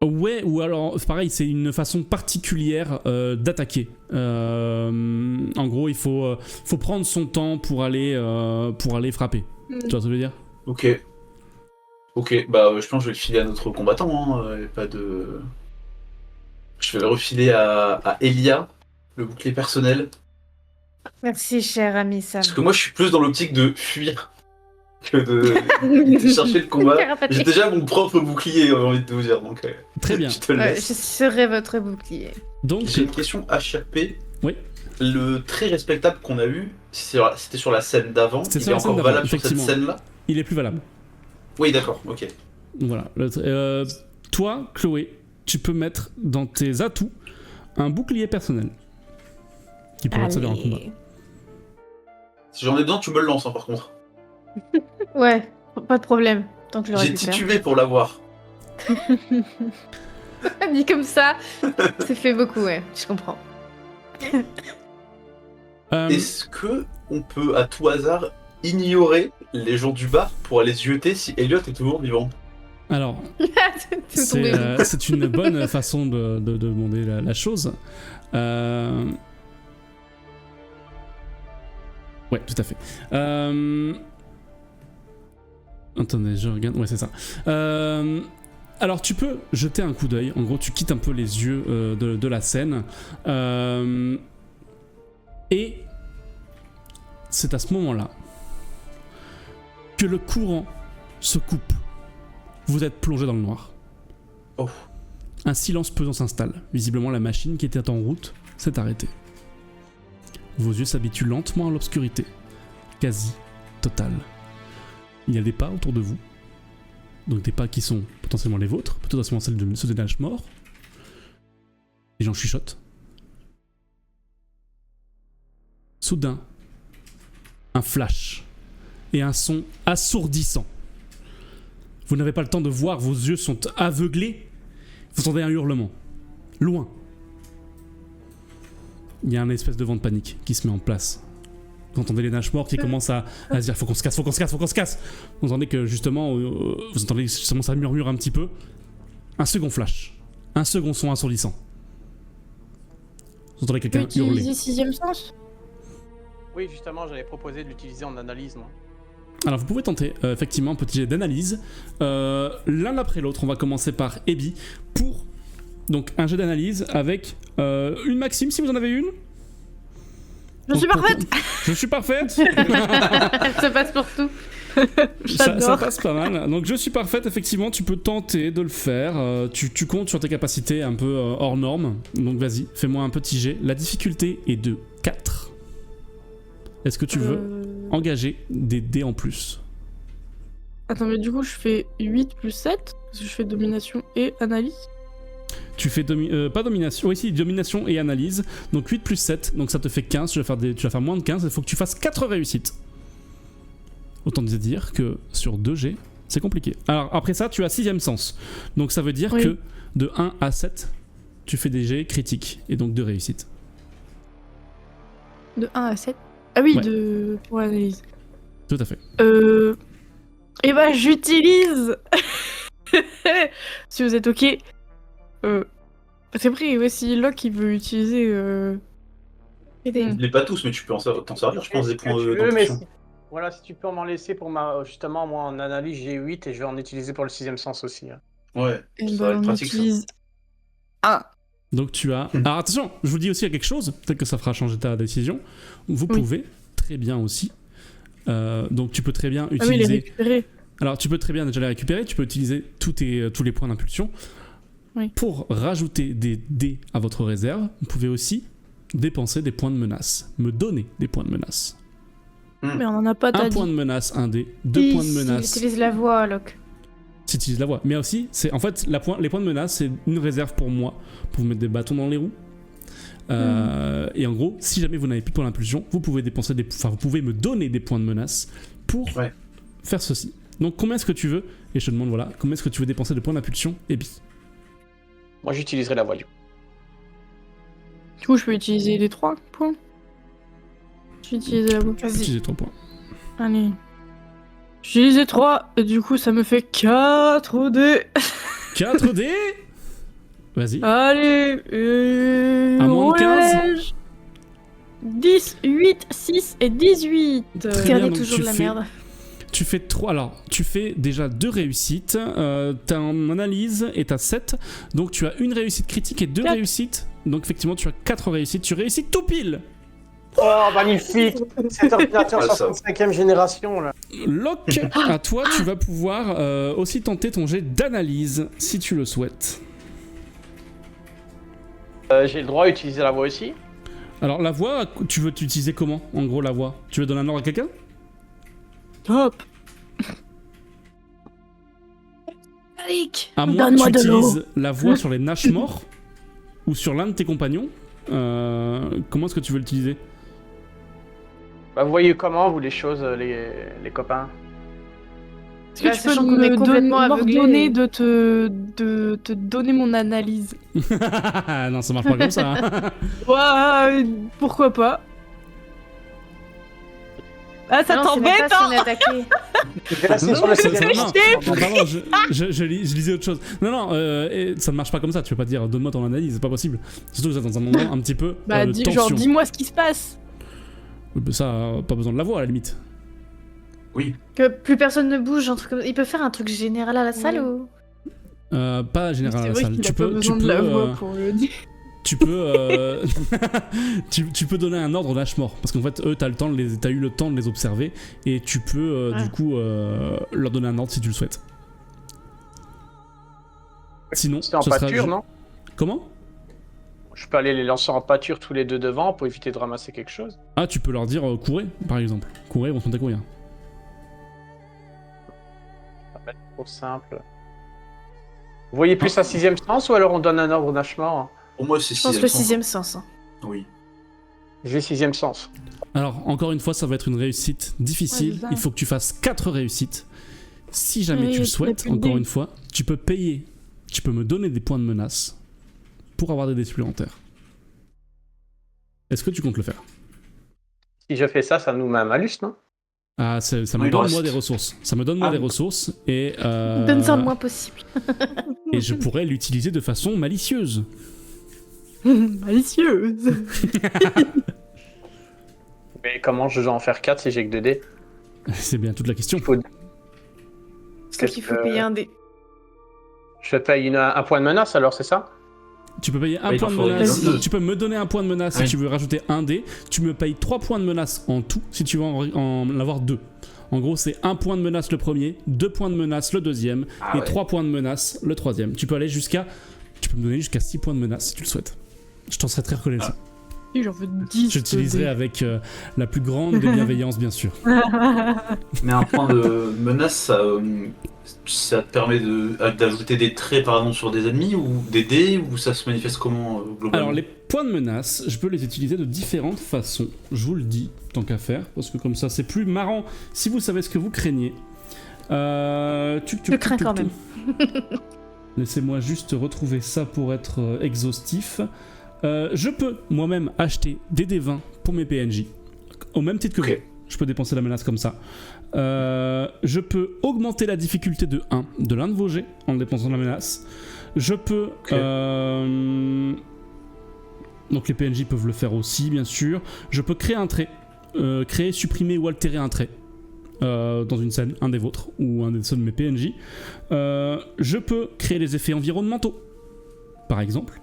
Ouais, ou alors, pareil, c'est une façon particulière d'attaquer. En gros, il faut prendre son temps pour aller frapper. Tu vois ce que je veux dire? Ok, bah je pense que je vais le filer à notre combattant, hein. Pas de... Je vais le refiler à Elia, le bouclier personnel. Merci, cher ami Sam. Parce que moi, je suis plus dans l'optique de fuir que de chercher le combat. J'ai déjà mon propre bouclier, j'ai envie de vous dire, donc très bien. Je te le laisse. Je serai votre bouclier. Donc, j'ai une question HRP. Oui. Le trait respectable qu'on a eu, c'était sur la scène d'avant. C'était Il sur est la scène encore d'avant, valable sur cette scène-là? Il est plus valable. Oui, d'accord, ok. Voilà. Toi, Chloé, tu peux mettre dans tes atouts un bouclier personnel qui pourrait te servir en combat. Si j'en ai besoin, tu me le lances, hein, par contre. Ouais, pas de problème. Tant que je le J'ai récupère. titubé pour l'avoir. Dit comme ça, ça fait beaucoup, ouais, je comprends. Est-ce que on peut, à tout hasard, ignorer les gens du bar pour aller zioter si Elliot est toujours vivant? Alors, c'est une bonne façon de demander la chose. Ouais, tout à fait. Attendez, je regarde. Ouais, c'est ça. Alors, tu peux jeter un coup d'œil. En gros, tu quittes un peu les yeux de la scène. Et c'est à ce moment-là que le courant se coupe. Vous êtes plongé dans le noir. Oh. Un silence pesant s'installe. Visiblement, la machine qui était en route s'est arrêtée. Vos yeux s'habituent lentement à l'obscurité, quasi totale. Il y a des pas autour de vous, donc des pas qui sont potentiellement les vôtres, potentiellement celles de ceux des Nash morts. Les gens chuchotent. Soudain, un flash et un son assourdissant. Vous n'avez pas le temps de voir, vos yeux sont aveuglés. Vous entendez un hurlement, loin. Il y a un espèce de vent de panique qui se met en place. Vous entendez les Nash morts qui commencent à se dire faut qu'on se casse, faut qu'on se casse, faut qu'on se casse. Vous entendez que justement, vous entendez justement ça murmure un petit peu. Un second flash, un second son assourdissant. Vous entendez quelqu'un hurler. Utiliser sixième sens? Oui, justement, j'avais proposé de l'utiliser en analyse, moi. Alors vous pouvez tenter effectivement un petit jet d'analyse. L'un après l'autre, on va commencer par Ebi pour donc un jet d'analyse avec une maxime si vous en avez une. Je suis parfaite. Je suis parfaite. Ça passe pour tout. Ça passe pas mal. Donc je suis parfaite, effectivement, tu peux tenter de le faire. Tu comptes sur tes capacités un peu hors normes. Donc vas-y, fais-moi un petit jet. La difficulté est de 4. Est-ce que tu veux engager des dés en plus? Attends, mais du coup, je fais 8 plus 7, parce que je fais domination et analyse. Tu fais pas domination, oui si, domination et analyse, donc 8 plus 7, donc ça te fait 15, tu vas faire moins de 15, il faut que tu fasses 4 réussites. Autant te dire que sur 2 G, c'est compliqué. Alors après ça, tu as 6ème sens, donc ça veut dire que de 1 à 7, tu fais des G critiques, et donc 2 réussites. De 1 à 7? Ah oui, ouais. Pour l'analyse. Tout à fait. Et bah j'utilise si vous êtes ok. C'est vrai, ouais, si Locke il veut utiliser. Je l'ai pas tous, mais tu peux t'en servir, je pense, des points d'intuition. Voilà, si tu peux m'en laisser pour justement, moi en analyse j'ai 8 et je vais en utiliser pour le 6ème sens aussi. Hein. Ouais, et ça va être pratique utilise... ça. Donc tu as... Alors attention, je vous dis aussi quelque chose, peut-être que ça fera changer ta décision. Vous pouvez très bien aussi... donc tu peux très bien utiliser... Ah oui, les récupérer. Alors tu peux très bien déjà les récupérer, tu peux utiliser tous les points d'impulsion. Pour rajouter des dés à votre réserve. Vous pouvez aussi dépenser des points de menace. Me donner des points de menace. Mais on en a pas, t'as Un dit. point de menace, un dé. 2 points de menace. Il utilise la voix, Locke. Tu utilises la voix. Mais aussi, en fait, les points de menace, c'est une réserve pour moi, pour vous mettre des bâtons dans les roues. Et en gros, si jamais vous n'avez plus de points d'impulsion, vous pouvez vous pouvez me donner des points de menace pour faire ceci. Donc combien est-ce que tu veux? Et je te demande, voilà, combien est-ce que tu veux dépenser de points d'impulsion, Ebi? Moi, j'utiliserai la voix. Du coup, je peux utiliser les 3 points. J'utilise la voix. Utilisez 3 points. Allez. J'utilise les 3, et du coup, ça me fait 4 dés. 4 dés. Vas-y. Allez. À moins de 15. 10, 8, 6 et 18. Regardez donc toujours de la merde. Tu fais 3. Alors, tu fais déjà 2 réussites. T'as en analyse et t'as 7. Donc, tu as une réussite critique et 2 réussites. Donc, effectivement, tu as 4 réussites. Tu réussis tout pile. Oh, magnifique. Cet ordinateur 65e génération, là. Locke, à toi, tu vas pouvoir aussi tenter ton jet d'analyse, si tu le souhaites. J'ai le droit d'utiliser la voix aussi. Alors, la voix, tu veux t'utiliser comment, en gros, la voix? Tu veux donner un ordre à quelqu'un? Top. Alec, À moins que tu utilises la voix sur les Nash morts ou sur l'un de tes compagnons. Comment est-ce que tu veux l'utiliser? Bah, vous voyez comment, vous, les choses, les copains? Est-ce que Là, tu peux sachant qu'on est complètement aveuglés. m'ordonner de te donner mon analyse? Non, ça marche pas comme ça. Hein. Ouais, pourquoi pas? Ah, ça t'embête, hein? Pardon, je lisais autre chose. Non, ça ne marche pas comme ça. Tu peux pas dire donne-moi ton analyse, c'est pas possible. Surtout que c'est dans un moment un petit peu Bah, tension. genre, dis-moi ce qui se passe. Ça, pas besoin de la voix à la limite. Oui. Que plus personne ne bouge, un truc comme... Il peut faire un truc général à la salle ou... Pas général à la salle. Tu peux de la voix pour le dire. Tu peux, tu peux donner un ordre aux Nash morts parce qu'en fait eux t'as eu le temps de les observer et tu peux du coup leur donner un ordre si tu le souhaites. Sinon, c'est en pâture, non? Comment? Je peux aller les lancer en pâture tous les deux devant pour éviter de ramasser quelque chose. Ah, tu peux leur dire courez par exemple. Courez, on se met à courir. Ça va être trop simple. Vous voyez plus un 6ème sens ou alors on donne un ordre nashmort? Pour moi, c'est Je pense le 6ème sens. Hein. Oui. J'ai 6ème sens. Alors, encore une fois, ça va être une réussite difficile. Il faut que tu fasses 4 réussites. Si jamais tu le souhaites, encore une fois, tu peux payer, tu peux me donner des points de menace pour avoir des dés supplémentaires. Est-ce que tu comptes le faire? Si je fais ça, ça nous met un malus, non? Ah, ça me donne moi des ressources. Ça me donne moi des ressources et... Donne-en le moins possible. Et je pourrais l'utiliser de façon malicieuse. Malicieuse. Mais comment je dois en faire 4 si j'ai que 2 dés? C'est bien toute la question. Parce qu'il faut payer un dé. Je paye un point de menace alors, c'est ça? Tu peux payer un point de menace. Tu peux me donner un point de menace si tu veux rajouter un dé. Tu me payes 3 points de menace en tout si tu veux en avoir 2. En gros, c'est 1 point de menace le premier, 2 points de menace le deuxième et 3 points de menace le troisième. Tu peux aller jusqu'à... Tu peux me donner jusqu'à 6 points de menace si tu le souhaites. Je t'en serais très reconnaissant. Si, j'en veux 10. J'utiliserai avec la plus grande des bienveillances, bien sûr. Mais un point de menace, ça te permet d'ajouter des traits par exemple sur des ennemis ou des dés, ou ça se manifeste comment globalement? Alors les points de menace, je peux les utiliser de différentes façons. Je vous le dis, tant qu'à faire, parce que comme ça c'est plus marrant si vous savez ce que vous craignez. Je crains quand même. Laissez-moi juste retrouver ça pour être exhaustif. Je peux moi-même acheter des D20 pour mes PNJ, au même titre que vous. Je peux dépenser la menace comme ça. Je peux augmenter la difficulté de 1 de l'un de vos jets en dépensant la menace. Je peux... Donc les PNJ peuvent le faire aussi, bien sûr. Je peux créer un trait. Créer, supprimer ou altérer un trait. Dans une scène, un des vôtres ou un des seuls de mes PNJ. Je peux créer les effets environnementaux, par exemple.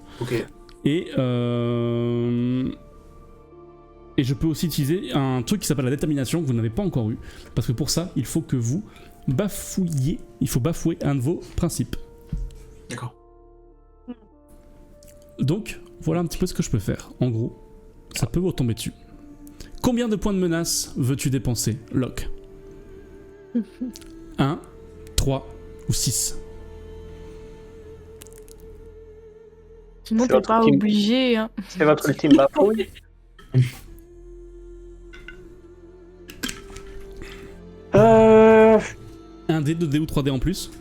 Et je peux aussi utiliser un truc qui s'appelle la détermination que vous n'avez pas encore eu, parce que pour ça, il faut que vous bafouiez, il faut bafouer un de vos principes. D'accord. Donc, voilà un petit peu ce que je peux faire. En gros, Ça peut vous tomber dessus. Combien de points de menace veux-tu dépenser, Locke? 1, 3 ou 6? Sinon, C'est t'es votre pas team. obligé. Hein. C'est votre ultime bafouille. Un dé, 2 dés ou 3 dés en plus.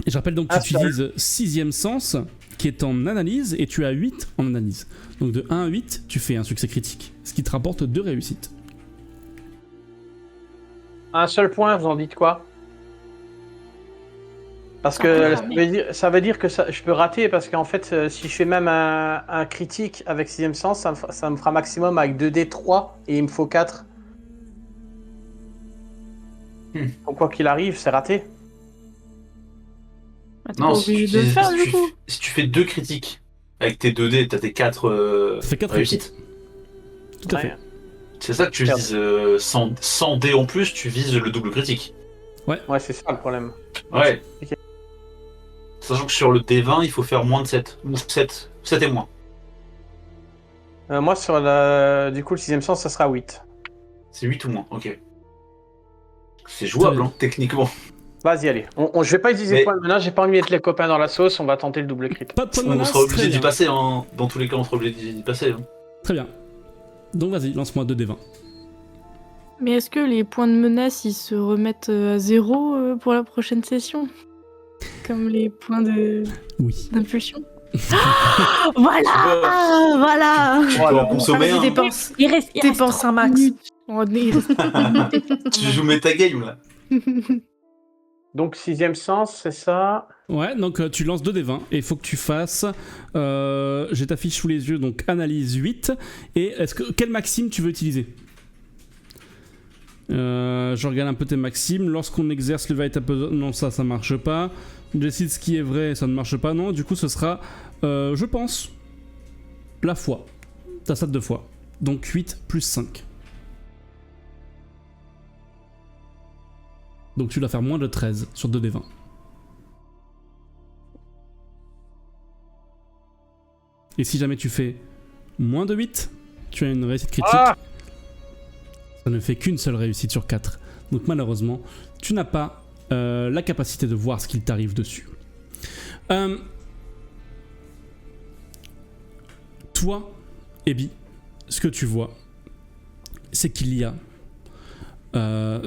Et je rappelle donc que tu utilises 6ème sens qui est en analyse et tu as 8 en analyse. Donc de 1 à 8, tu fais un succès critique, ce qui te rapporte 2 réussites. Un seul point, vous en dites quoi? Parce que ça veut dire que je peux rater, parce qu'en fait, si je fais même un critique avec 6ème sens, ça me fera maximum avec 2d3 et il me faut 4. Donc quoi qu'il arrive, c'est raté. Ah, t'es pas obligé de le faire, du coup. Si tu fais 2 critiques avec tes 2D, t'as tes 4 Ça fait 4 réussites. Tout à fait. C'est ça que tu vises 100 dés en plus, tu vises le double critique. Ouais, c'est ça le problème. Ouais. Sachant que sur le D20, il faut faire moins de 7. Ou 7 et moins. Moi, sur du coup, le 6ème sens, ça sera 8. C'est 8 ou moins, ok. C'est jouable, hein, techniquement. Vas-y, allez. Je vais pas utiliser point de menace, j'ai pas envie de mettre les copains dans la sauce, on va tenter le double crit. Pas de point de On menace, sera obligé très d'y bien. passer, hein. Dans tous les cas, on sera obligé d'y passer. Hein. Très bien. Donc vas-y, lance-moi 2d20. Mais est-ce que les points de menace, ils se remettent à 0 pour la prochaine session? Comme les points Oui. d'impulsion? Voilà. Tu peux en consommer Vas-y, un. dépense. Il reste Dépense un max. Il reste 30 minutes. Tu joues metagame là. Donc 6ème sens, c'est ça. Ouais, donc tu lances 2d20 et il faut que tu fasses. J'ai ta fiche sous les yeux, donc analyse 8. Et quelle maxime tu veux utiliser? Je regarde un peu tes maximes. Lorsqu'on exerce le véritable. Non, ça marche pas. Décide ce qui est vrai, ça ne marche pas. Non, du coup, ce sera, je pense, la foi. Ta stat de foi. Donc 8 plus 5. Donc tu dois faire moins de 13 sur 2d20. Et si jamais tu fais moins de 8, tu as une réussite critique. Ça ne fait qu'une seule réussite sur 4. Donc malheureusement, tu n'as pas la capacité de voir ce qu'il t'arrive dessus. Toi, Ebi, ce que tu vois, c'est qu'il y a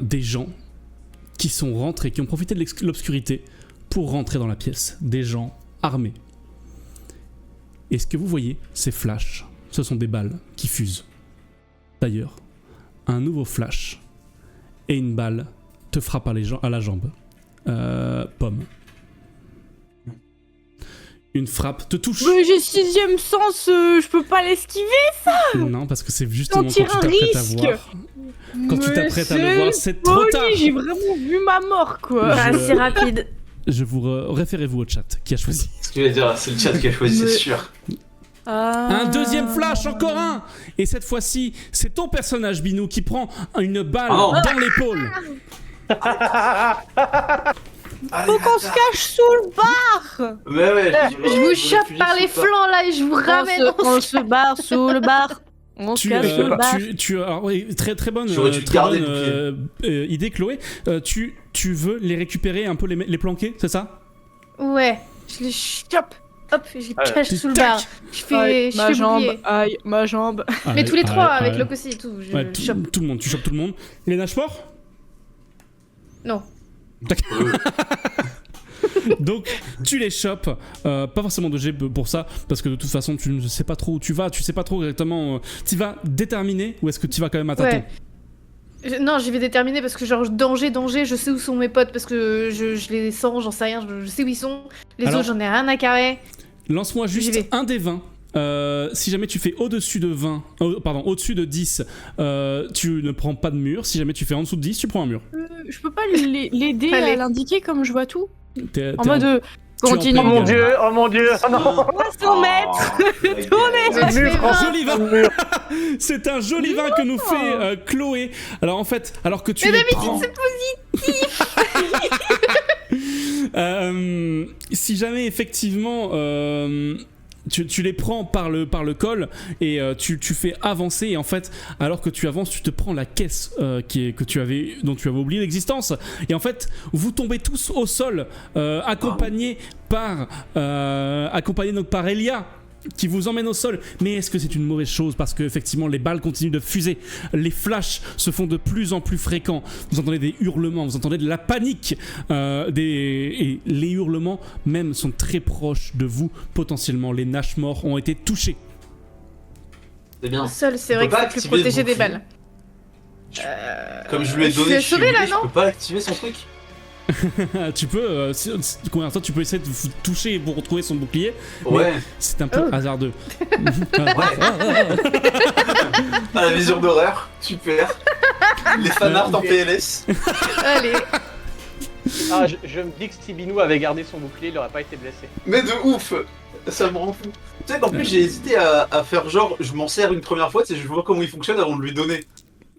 des gens qui sont rentrés, qui ont profité de l'obscurité pour rentrer dans la pièce. Des gens armés. Et ce que vous voyez, c'est flash. Ce sont des balles qui fusent. D'ailleurs, un nouveau flash et une balle te frappe à la jambe. Pomme. Une frappe te touche. Mais j'ai 6ème sens, je peux pas l'esquiver. Non, parce que c'est justement quand tire tu un t'apprêtes à risque. voir. Quand tu t'apprêtes à le voir, c'est trop tard. J'ai vraiment vu ma mort, quoi. Assez rapide. Je vous référez-vous au chat qui a choisi. Ce que je veux dire, c'est le chat qui a choisi, c'est sûr. Un deuxième flash, encore un. Et cette fois-ci, c'est ton personnage, Binou, qui prend une balle dans l'épaule. Faut qu'on se cache sous le bar. Ouais, Je vous chope par les flancs là et je vous ramène. On se barre sous le bar. On se cache sous le bar. Alors, oui, très bonne, J'aurais dû très garder bonne idée, Chloé. Tu veux les récupérer un peu, les planquer, c'est ça? Ouais, je les chope. Hop, je les cache Tu sous le tac. bar. Je fais ma jambe, bouclier. aïe, ma jambe. Mais tous les trois, avec Locke aussi et tout. Je Ouais, chope. tout le monde, tu chopes tout le monde. Les nages morts? Non. Donc tu les chopes, pas forcément de jet pour ça, parce que de toute façon tu ne sais pas trop où tu vas, tu sais pas trop exactement. Tu vas déterminer ou est-ce que tu vas quand même à tâtons? Ouais. Non, j'y vais déterminer parce que genre danger, je sais où sont mes potes parce que je les sens, j'en sais rien, je sais où ils sont. Les Alors, autres, j'en ai rien à carrer. Lance-moi J'y juste vais. un des 20. Si jamais tu fais au-dessus de 20, au-dessus de 10, tu ne prends pas de mur. Si jamais tu fais en dessous de 10, tu prends un mur. Je peux pas l'aider Allez. à l'indiquer comme je vois tout. T'es En mode tu es en continue. pleine Oh mon gueule. dieu, oh mon dieu, oh non. 300 mètres. Joli vin. C'est un joli vin que nous fait Chloé. Alors en fait, alors que tu Mais les d'habitude, prends... c'est si jamais effectivement tu les prends par le col et tu fais avancer. Et en fait, alors que tu avances, tu te prends la caisse dont tu avais oublié l'existence. Et en fait, vous tombez tous au sol, accompagnés donc par Elia, qui vous emmène au sol. Mais est-ce que c'est une mauvaise chose? Parce que effectivement les balles continuent de fuser, les flashs se font de plus en plus fréquents, vous entendez des hurlements, vous entendez de la panique, et les hurlements même sont très proches de vous. Potentiellement les Nashmore ont été touchés. C'est bien. Au sol, c'est vrai que c'est plus protégé des balles. Comme je lui ai donné, je peux pas activer son truc. Tu peux, combien de temps tu peux essayer de vous toucher pour retrouver son bouclier. Ouais. C'est un peu hasardeux. La vision d'horreur, super. Les fanarts en PLS. Allez. Ah, je me dis que Stibinou avait gardé son bouclier, il aurait pas été blessé. Mais de ouf. Ça me rend fou. Tu sais qu'en plus j'ai hésité à faire genre, je m'en sers une première fois, je vois comment il fonctionne avant de lui donner.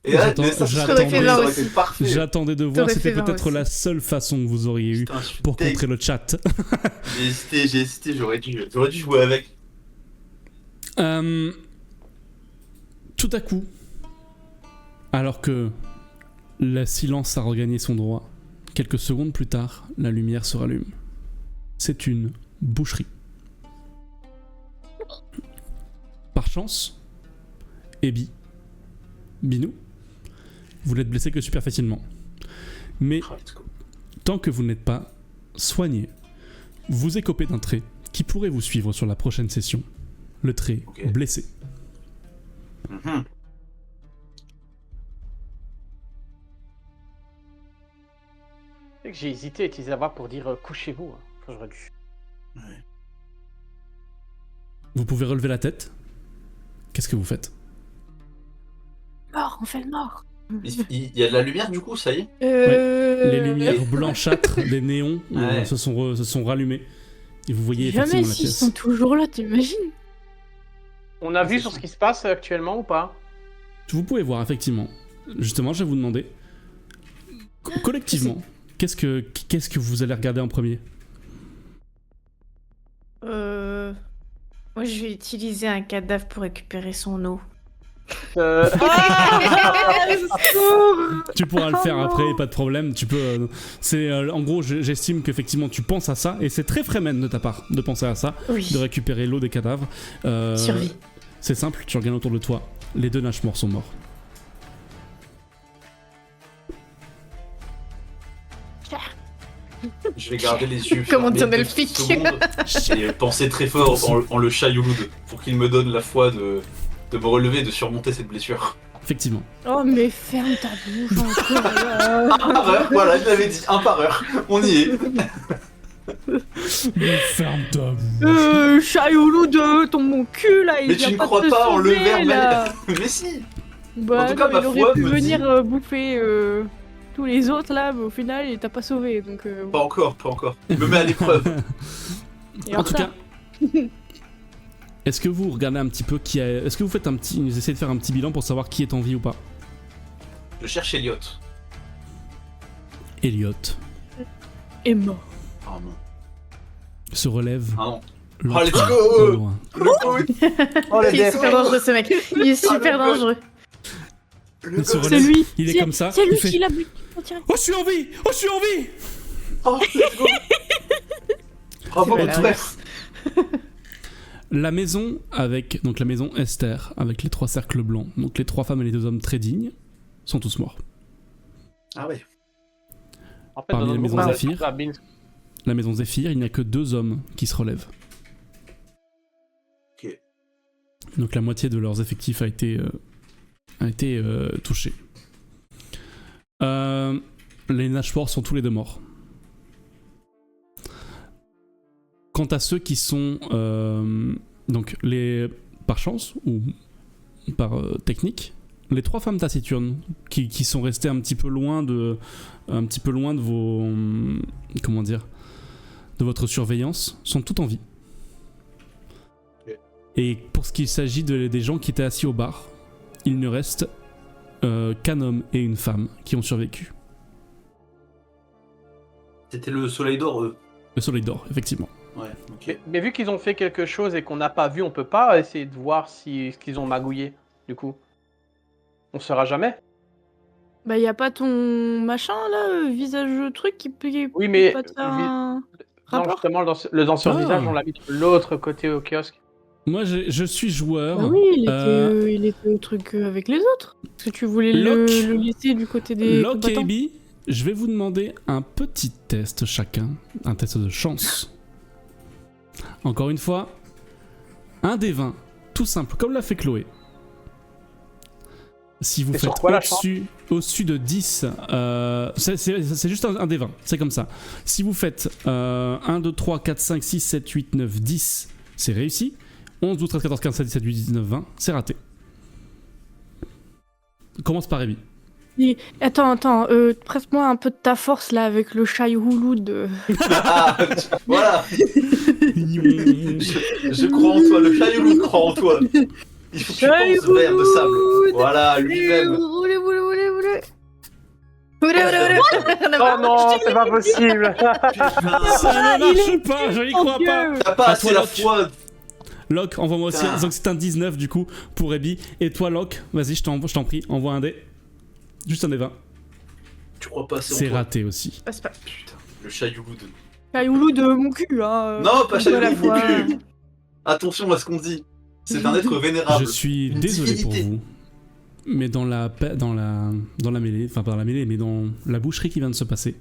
Et là, ça aurait été parfait. J'attendais de voir, c'était peut-être la seule façon que vous auriez eu pour contrer le chat. J'ai hésité, j'aurais dû jouer avec. Tout à coup, alors que le silence a regagné son droit, quelques secondes plus tard, la lumière se rallume. C'est une boucherie. Par chance, Ebi, Binou, vous n'êtes blessé que super facilement. Mais tant que vous n'êtes pas soigné, vous écopez d'un trait qui pourrait vous suivre sur la prochaine session. Le trait blessé. C'est que j'ai hésité à utiliser la voix pour dire couchez-vous. Enfin, j'aurais dû. Ouais. Vous pouvez relever la tête. Qu'est-ce que vous faites? Mort, on fait le mort. Il y a de la lumière du coup, ça y est. Les lumières blanchâtres des néons se sont rallumées. Et vous voyez effectivement la pièce. Jamais s'ils sont toujours là, t'imagines? On a vu sur ce qui se passe actuellement ou pas? Vous pouvez voir effectivement. Justement, je vais vous demander collectivement, qu'est-ce que vous allez regarder en premier? Moi, je vais utiliser un cadavre pour récupérer son eau. Tu pourras le faire après, pas de problème. Tu peux. En gros, j'estime qu'effectivement tu penses à ça et c'est très Fremen de ta part de penser à ça, de récupérer l'eau des cadavres. Survie. C'est simple, tu regardes autour de toi, les deux Nashmore sont morts. Je vais garder les yeux Comment dire fermés elfique. et penser très fort en le chat Yulud pour qu'il me donne la foi de me relever et de surmonter cette blessure. Effectivement. Oh, mais ferme ta bouche encore là. Un par heure, voilà, je l'avais dit, un par heure. On y est. Ferme ta bouche. Chayoulou de ton mon cul là, il Mais vient tu ne pas crois te pas en le sauver, verbe là. Mais si. Bah, En tout cas, non, ma il aurait foi pu me venir bouffer tous les autres là, mais au final il t'a pas sauvé donc. Pas encore. Il me met à l'épreuve. Et En tout cas, est-ce que vous regardez un petit peu est-ce que vous faites vous essayez de faire un petit bilan pour savoir qui est en vie ou pas? Je cherche Elliot. Elliot est mort. Oh non. se relève. Ah non. lentement, Oh, let's go. au loin. Oh, Il est super dangereux ce mec. Il est super dangereux. Le Il se gosse. relève, C'est lui. il est comme ça. C'est il lui fait, qui l'a buté. On dirait. oh, je suis en vie! Oh, je suis en vie! Oh, let's go. Bravo, Voilà. mon frère. La maison donc la maison Esther, avec les 3 cercles blancs, donc les 3 femmes et les 2 hommes très dignes, sont tous morts. Ah ouais. En fait, Parmi dans les notre maisons groupe, Zéphyr. La maison Zéphyr, il n'y a que 2 hommes qui se relèvent. Ok. Donc la moitié de leurs effectifs a été touchée. Les Nashmore sont tous les 2 morts. Quant à ceux qui sont donc par chance ou par technique, les 3 femmes taciturnes qui sont restées un petit peu loin de vos de votre surveillance sont toutes en vie. Okay. Et pour ce qu'il s'agit des gens qui étaient assis au bar, il ne reste qu'un homme et une femme qui ont survécu. C'était le soleil d'or, eux. Le soleil d'or, effectivement. Ouais, ok. Mais vu qu'ils ont fait quelque chose et qu'on n'a pas vu, on peut pas essayer de voir ce qu'ils ont magouillé, du coup. On saura jamais. Bah, y a pas ton machin là, visage truc qui peut Oui, mais pas te faire un non, rapport? justement, le danseur Ah. visage, on l'a mis de l'autre côté au kiosque. Moi, je suis joueur. Bah oui, il était au truc avec les autres. Parce que tu voulais le laisser du côté des Locke et combattants. Abby, je vais vous demander un petit test chacun, un test de chance. Encore une fois, un des 20, tout simple, comme l'a fait Chloé. Si vous C'est faites sur quoi, la chance au-dessus de 10, c'est juste un des 20, c'est comme ça. Si vous faites 1, 2, 3, 4, 5, 6, 7, 8, 9, 10, c'est réussi. 11, 12, 13, 14, 15, 16, 17, 18, 19, 20, c'est raté. Commence par Abby. Attends, prête-moi un peu de ta force là avec le Shai-Hulud de... Ah, voilà. Je crois en toi, le Shai-Hulud croit en toi. Il faut que tu penses vers de sable. Voilà, lui-même. Roulez. Oh non, c'est pas possible. Ça ne marche pas, je n'y crois pas. T'as pas À assez toi, la Locke. foi. Locke, envoie-moi aussi. Putain. Donc c'est un 19 du coup pour Abby. Et toi, Locke, vas-y, je t'en prie, envoie un dé. Juste un dé 20. Tu crois pas assez en C'est toi. raté aussi. Passe pas. Putain, le Shai-Hulud. Shai-Hulud de mon cul, hein. Non, pas de la Shai-Hulud foi. non plus. Attention à ce qu'on dit. C'est un être vénérable. Je suis Une désolé pour divinité. vous. Mais dans la mêlée, enfin pas dans la mêlée, mais dans la boucherie qui vient de se passer,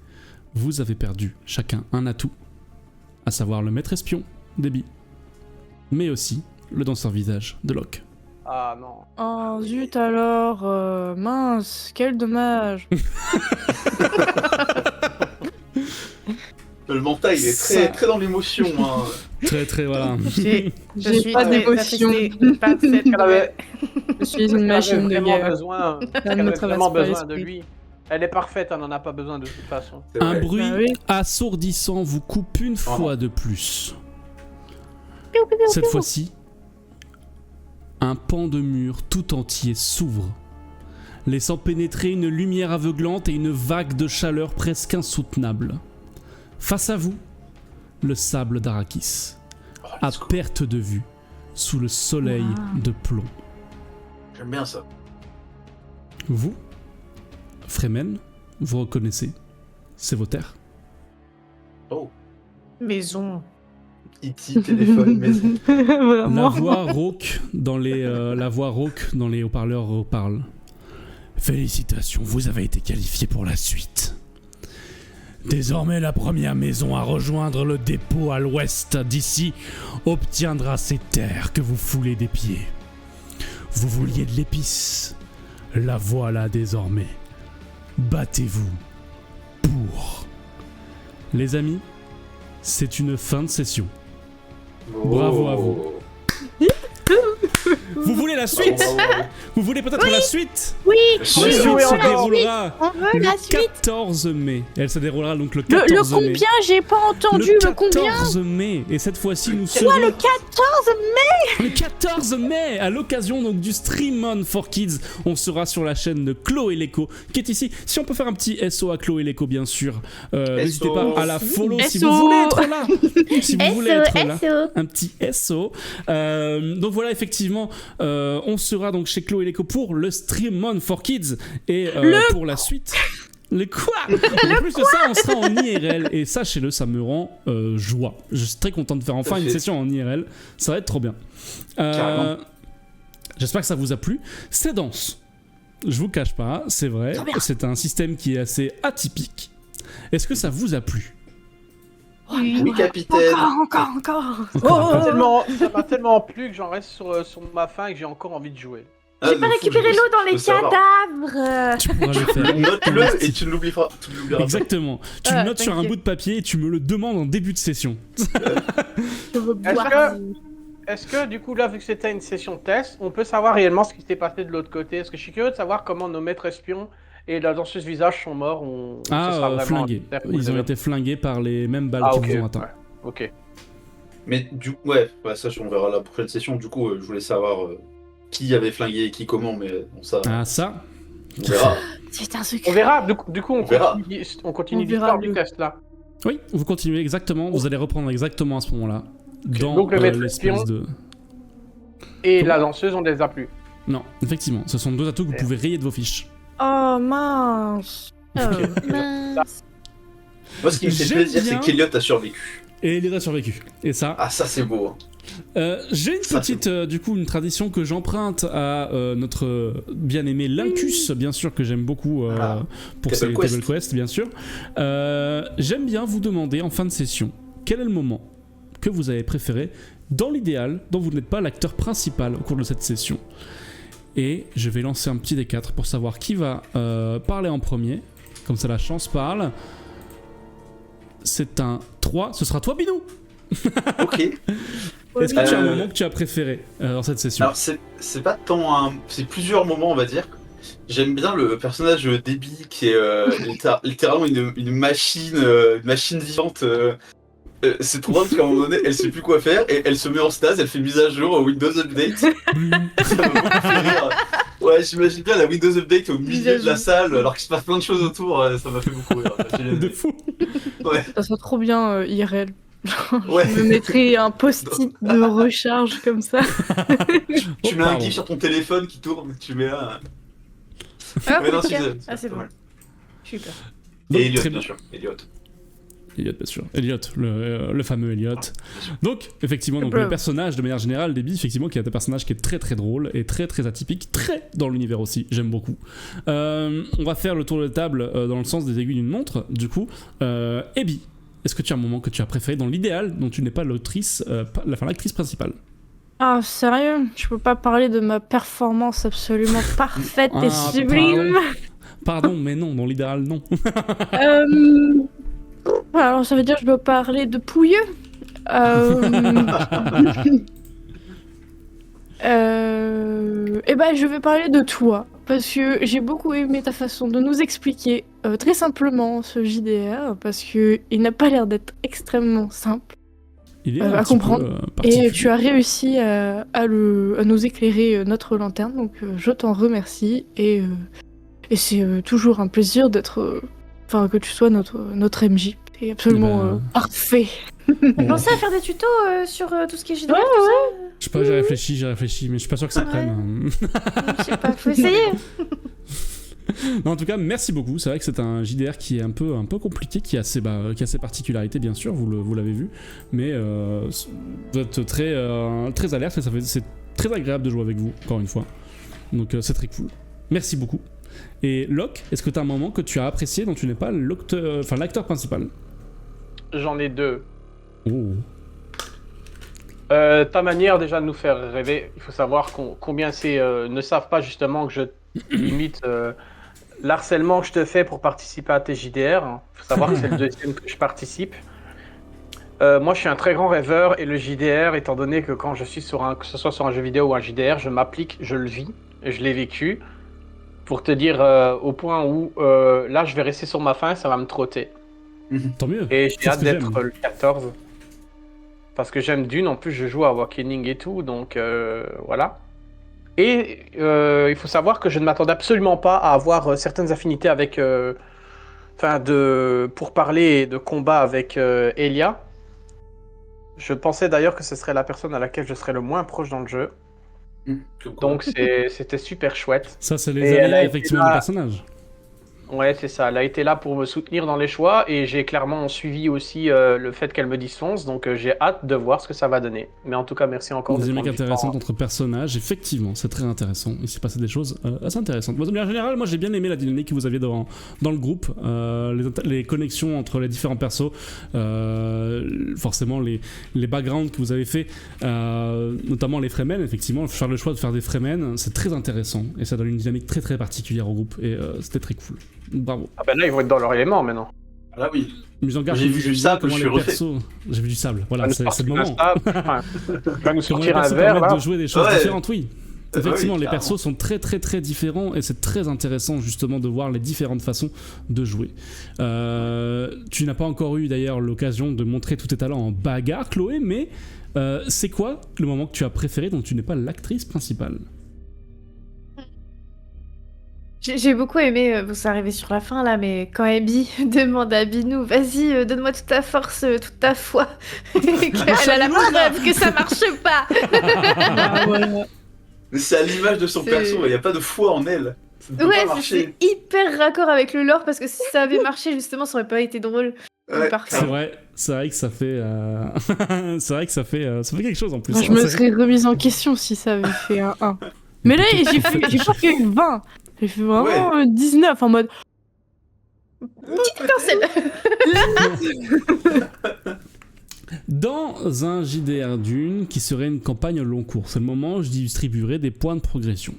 vous avez perdu chacun un atout, à savoir le maître espion d'Abby, mais aussi le danseur visage de Locke. Ah non. Oh zut alors, mince, quel dommage. Le mental, il est Ça- très dans l'émotion. Hein. Très voilà. J'ai suis pas très d'émotion. attristé par cette nouvelle. Je suis une machine de guerre. Besoin, Ça elle ne me avait traverse vraiment pas besoin de l'esprit. lui. Elle est parfaite, elle n'en a pas besoin de toute façon. C'est Un vrai. bruit Bah oui. assourdissant vous coupe une fois de plus. Cette fois-ci, un pan de mur tout entier s'ouvre, laissant pénétrer une lumière aveuglante et une vague de chaleur presque insoutenable. Face à vous, le sable d'Arrakis, à let's go. perte de vue, sous le soleil Wow. de plomb. J'aime bien ça. Vous, Fremen, vous reconnaissez, c'est vos terres. Oh, Maison. E.T. téléphone, maison. Vraiment. La voix rauque dans les haut-parleurs reparle. Félicitations, vous avez été qualifié pour la suite. Désormais, la première maison à rejoindre le dépôt à l'ouest d'ici obtiendra ces terres que vous foulez des pieds. Vous vouliez de l'épice, la voilà désormais. Battez-vous pour. Les amis, c'est une fin de session. Bravo à vous. Vous voulez la suite? Vous voulez peut-être la suite? Oui, La Oui, suite oui, se encore. déroulera on veut la le suite. 14 mai. Elle se déroulera donc le Le 14 mai. combien? J'ai pas entendu le combien. 14 mai. Et cette fois-ci, nous serons Le 14 le 14 mai, à l'occasion donc du Stream On for Kids. On sera sur la chaîne de Chloé Leco, qui est ici. Si on peut faire un petit SO à Chloé Leco, bien sûr. N'hésitez pas à la follow si vous SO. voulez être là. Si vous voulez être là. SO. Un petit SO. Donc voilà, effectivement, on sera donc chez Chloé Leco pour le Stream On for Kids et pour la suite. Le quoi? En plus de ça, on sera en IRL et sachez-le, ça me rend joie. Je suis très content de faire enfin une session en IRL. Ça va être trop bien. Carrément. J'espère que ça vous a plu. C'est dense. Je vous cache pas, c'est vrai. Trop bien. C'est un système qui est assez atypique. Est-ce que ça vous a plu? Oui, capitaine. Encore. Ça m'a tellement plu que j'en reste sur ma faim et que j'ai encore envie de jouer. J'ai pas récupéré l'eau dans les cadavres. Tu pourras le faire. Note-le et tu ne l'oublieras pas. Exactement. Tu le Ah, notes sur un t'inquiète. bout de papier et tu me le demandes en début de session. Je veux boire. Est-ce que du coup là, vu que c'était une session de test, on peut savoir réellement ce qui s'est passé de l'autre côté? Parce que je suis curieux de savoir comment nos maîtres espions et la danseuse visage sont morts. Ce sera vraiment Flingués. un mystère. Ils ont été flingués par les mêmes balles Ah qui ok. vous ont atteint. Ouais. Ok. Mais ça on verra la prochaine session. Du coup, je voulais savoir qui avait flingué et qui comment, mais bon, ça, Ah, ça? on verra. C'est un secret. On verra. Du coup, on On verra. continue On verra l'histoire du le- test là. Oui, vous continuez exactement, vous allez reprendre exactement à ce moment-là. Dans Donc le maître l'espèce espion. de... Et Comment la danseuse, on ne les a plus. Non, effectivement, ce sont 2 atouts que vous pouvez rayer de vos fiches. Oh mince. Mince. Moi, ce qui me fait J'aime plaisir, bien. c'est qu'Eliott a survécu. Et il a survécu. Et ça, Ah, ça, c'est beau. Hein. j'ai une Ça, petite, du coup, une tradition que j'emprunte à notre bien-aimé Lincus, bien sûr, que j'aime beaucoup pour ses Table Quest. Table Quest, bien sûr. J'aime bien vous demander en fin de session, quel est le moment que vous avez préféré, dans l'idéal, dont vous n'êtes pas l'acteur principal au cours de cette session. Et je vais lancer un petit D4 pour savoir qui va parler en premier. Comme ça, la chance parle. C'est un 3, ce sera toi, Binou. Ok. Est-ce que tu as un moment que tu as préféré dans cette session? Alors, c'est pas tant un. C'est plusieurs moments, on va dire. J'aime bien le personnage d'Ebi qui est littéralement une machine vivante. C'est trop drôle parce qu'à un moment donné, elle sait plus quoi faire et elle se met en stase, elle fait mise à jour au Windows Update. Ça m'a beaucoup fait rire. Ouais, j'imagine bien la Windows Update au milieu de la salle alors qu'il se passe plein de choses autour, ça m'a fait beaucoup rire. De fou. Ouais. Ça serait trop bien IRL. Ouais. Je me mettrais un post-it de recharge comme ça. Tu mets un pardon. gif sur ton téléphone qui tourne, tu mets un. Ah, Ouais, non, ok. c'est C'est pas bon. mal. Super. Donc, Et Eliott, très bien bien. sûr. Eliott. Eliott, bien sûr. Eliott, le fameux Eliott. Donc, effectivement, donc, Bro. le personnage, de manière générale, Debbie, effectivement, qui est un personnage qui est très très drôle et très très atypique, très dans l'univers aussi, j'aime beaucoup. On va faire le tour de table dans le sens des aiguilles d'une montre. Du coup, Abby, est-ce que tu as un moment que tu as préféré dans l'idéal dont tu n'es pas l'autrice, l'actrice principale? Ah, sérieux? Je peux pas parler de ma performance absolument parfaite et sublime. Pardon, mais non, dans l'idéal, non. Alors, ça veut dire que je dois parler de Pouilleux. Eh ben, je vais parler de toi, parce que j'ai beaucoup aimé ta façon de nous expliquer très simplement ce JDR, parce que il n'a pas l'air d'être extrêmement simple. Il est À un petit comprendre. peu, Et particulier. tu as réussi à nous éclairer notre lanterne, donc je t'en remercie. Et c'est toujours un plaisir d'être. Enfin, que tu sois notre MJ. C'est absolument Eh ben, parfait. Pensez à faire des tutos sur tout ce qui est JDR, Ouais, tout Je sais pas, j'ai réfléchi, mais je suis pas sûr que ça Ouais. prenne. ça. Je sais pas, faut essayer. Non, en tout cas, merci beaucoup. C'est vrai que c'est un JDR qui est un peu compliqué, qui a ses particularités, bien sûr, vous l'avez vu. Mais vous êtes très alerte et c'est très agréable de jouer avec vous, encore une fois. Donc c'est très cool. Merci beaucoup. Et Locke, est-ce que tu as un moment que tu as apprécié dont tu n'es pas l'acteur principal? J'en ai 2. Oh. Ta manière déjà de nous faire rêver, il faut savoir combien c'est ne savent pas justement que je limite l'harcèlement que je te fais pour participer à tes JDR. Il faut savoir que c'est le deuxième que je participe. Moi, je suis un très grand rêveur et le JDR, étant donné que quand je suis que ce soit sur un jeu vidéo ou un JDR, je m'applique, je le vis, et je l'ai vécu. Pour te dire au point où là, je vais rester sur ma faim, ça va me trotter. Tant mieux. Et C'est j'ai hâte ce que d'être j'aime. le 14. Parce que j'aime Dune, en plus je joue à Awakening et tout, donc voilà. Et il faut savoir que je ne m'attendais absolument pas à avoir certaines affinités avec... pour parler de combat avec Elia. Je pensais d'ailleurs que ce serait la personne à laquelle je serais le moins proche dans le jeu. Donc c'était super chouette. Ça, c'est Et les elle a aléas, été effectivement, là- du personnage. Ouais, c'est ça. Elle a été là pour me soutenir dans les choix et j'ai clairement suivi aussi le fait qu'elle me dise fonce. Donc j'ai hâte de voir ce que ça va donner. Mais en tout cas, merci encore. de Dynamique prendre du intéressante temps. entre personnages, effectivement, c'est très intéressant. Il s'est passé des choses assez intéressantes. De manière générale, moi j'ai bien aimé la dynamique que vous aviez dans le groupe, les connexions entre les différents persos, forcément les backgrounds que vous avez fait, notamment les Fremen. Effectivement, faire le choix de faire des Fremen, c'est très intéressant et ça donne une dynamique très très particulière au groupe et c'était très cool. Bravo. Ah ben là, ils vont être dans leur élément maintenant. Ah là oui. Mise en garde, J'ai que vu vous du disiez sable, comment je les suis refait. persos. J'ai vu du sable, voilà, Il va nous c'est le sortir moment. un stable, enfin, il va nous Comment les sortir un persos verre permettent là. de jouer des choses Ouais. différentes, oui. Bah Effectivement, oui, les carrément. persos sont très très très différents et c'est très intéressant justement de voir les différentes façons de jouer. Tu n'as pas encore eu d'ailleurs l'occasion de montrer tous tes talents en bagarre, Chloé, mais c'est quoi le moment que tu as préféré dont tu n'es pas l'actrice principale? J'ai beaucoup aimé, bon, c'est arrivé sur la fin là, mais quand Abby demande à Binou, vas-y, donne-moi toute ta force, toute ta foi, qu'elle a la preuve que ça marche pas. Ah, voilà. Mais c'est à l'image de son perso, il n'y a pas de foi en elle. Ça ne peut pas marcher. C'est hyper raccord avec le lore parce que si ça avait marché justement, ça aurait pas été drôle. Ouais, Parfait. C'est vrai que ça fait, c'est vrai que ça fait quelque chose en plus. Moi, je me serais remise en question si ça avait fait un 1. Mais là, j'ai pas fait 20. J'ai fait vraiment 19 en mode. Petite étincelle. Dans un JDR d'une qui serait une campagne long cours, c'est le moment où je distribuerai des points de progression.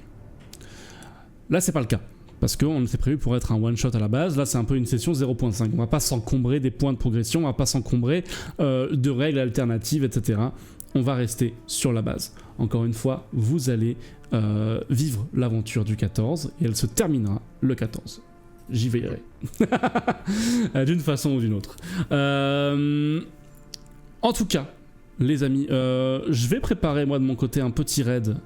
Là, c'est pas le cas. Parce qu'on s'est prévu pour être un one-shot à la base. Là, c'est un peu une session 0.5. On va pas s'encombrer des points de progression, on va pas s'encombrer de règles alternatives, etc. On va rester sur la base. Encore une fois, vous allez vivre l'aventure du 14 et elle se terminera le 14. J'y veillerai. D'une façon ou d'une autre. En tout cas, les amis, je vais préparer moi de mon côté un petit raid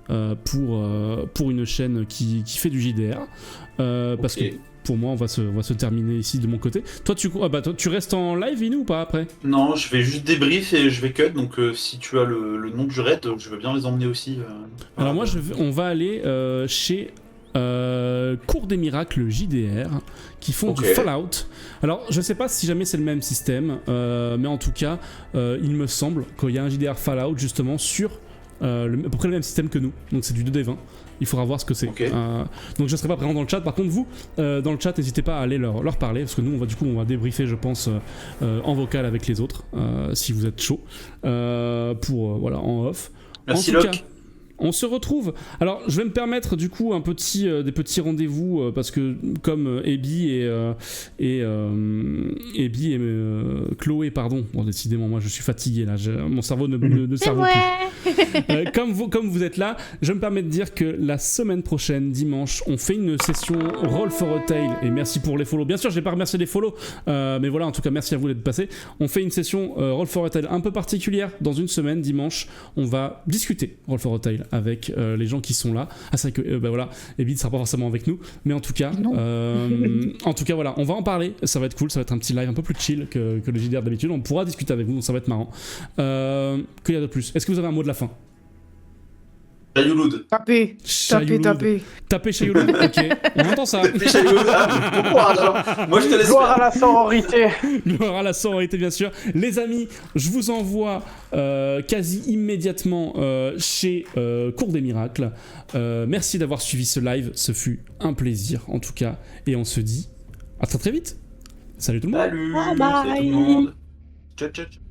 pour une chaîne qui fait du JDR. Parce que pour moi, on va se terminer ici de mon côté. Toi, tu restes en live, Inou, ou pas après? Non, je vais juste débrief et je vais cut. Donc, si tu as le nom du raid, je veux bien les emmener aussi. Alors, moi, on va aller chez Cours des Miracles JDR qui font du Fallout. Alors, je sais pas si jamais c'est le même système, mais en tout cas, il me semble qu'il y a un JDR Fallout justement sur à peu près le même système que nous. Donc, c'est du 2D20. Il faudra voir ce que c'est. Donc je ne serai pas présent dans le chat. Par contre, vous, dans le chat, n'hésitez pas à aller leur parler. Parce que nous, on va débriefer, je pense, en vocal avec les autres, si vous êtes chaud, en off. Merci, en tout Locke. Cas, on se retrouve. Alors, je vais me permettre du coup des petits rendez-vous parce que comme Abby et Chloé, pardon. Bon, décidément, moi, je suis fatigué là. Mon cerveau ne serve plus. Comme vous êtes là, je me permets de dire que la semaine prochaine, dimanche, on fait une session Roll for a Tale. Et merci pour les follow. Bien sûr, je n'ai pas remercié les follow, mais voilà, en tout cas, merci à vous d'être passés. On fait une session Roll for a Tale un peu particulière dans une semaine, dimanche. On va discuter Roll for a Tale avec les gens qui sont là. Ah, c'est vrai que voilà, Abby ne sera pas forcément avec nous, mais en tout cas, voilà, on va en parler. Ça va être cool, ça va être un petit live un peu plus chill que le JDR d'habitude. On pourra discuter avec vous, donc ça va être marrant. Qu'il y a de plus? Est-ce que vous avez un mot de la fin? Chayouloud. Tapez Chayouloud. Ok, on entend ça. Tapez Chayouloud. Bon courage, hein. Moi je te laisse. Gloire à la sororité. Gloire à la sororité, bien sûr. Les amis, je vous envoie quasi immédiatement chez Cours des Miracles. Merci d'avoir suivi ce live. Ce fut un plaisir, en tout cas. Et on se dit à très très vite. Salut tout le monde. Salut. Bye Salut tout le monde. Ciao, ciao, ciao.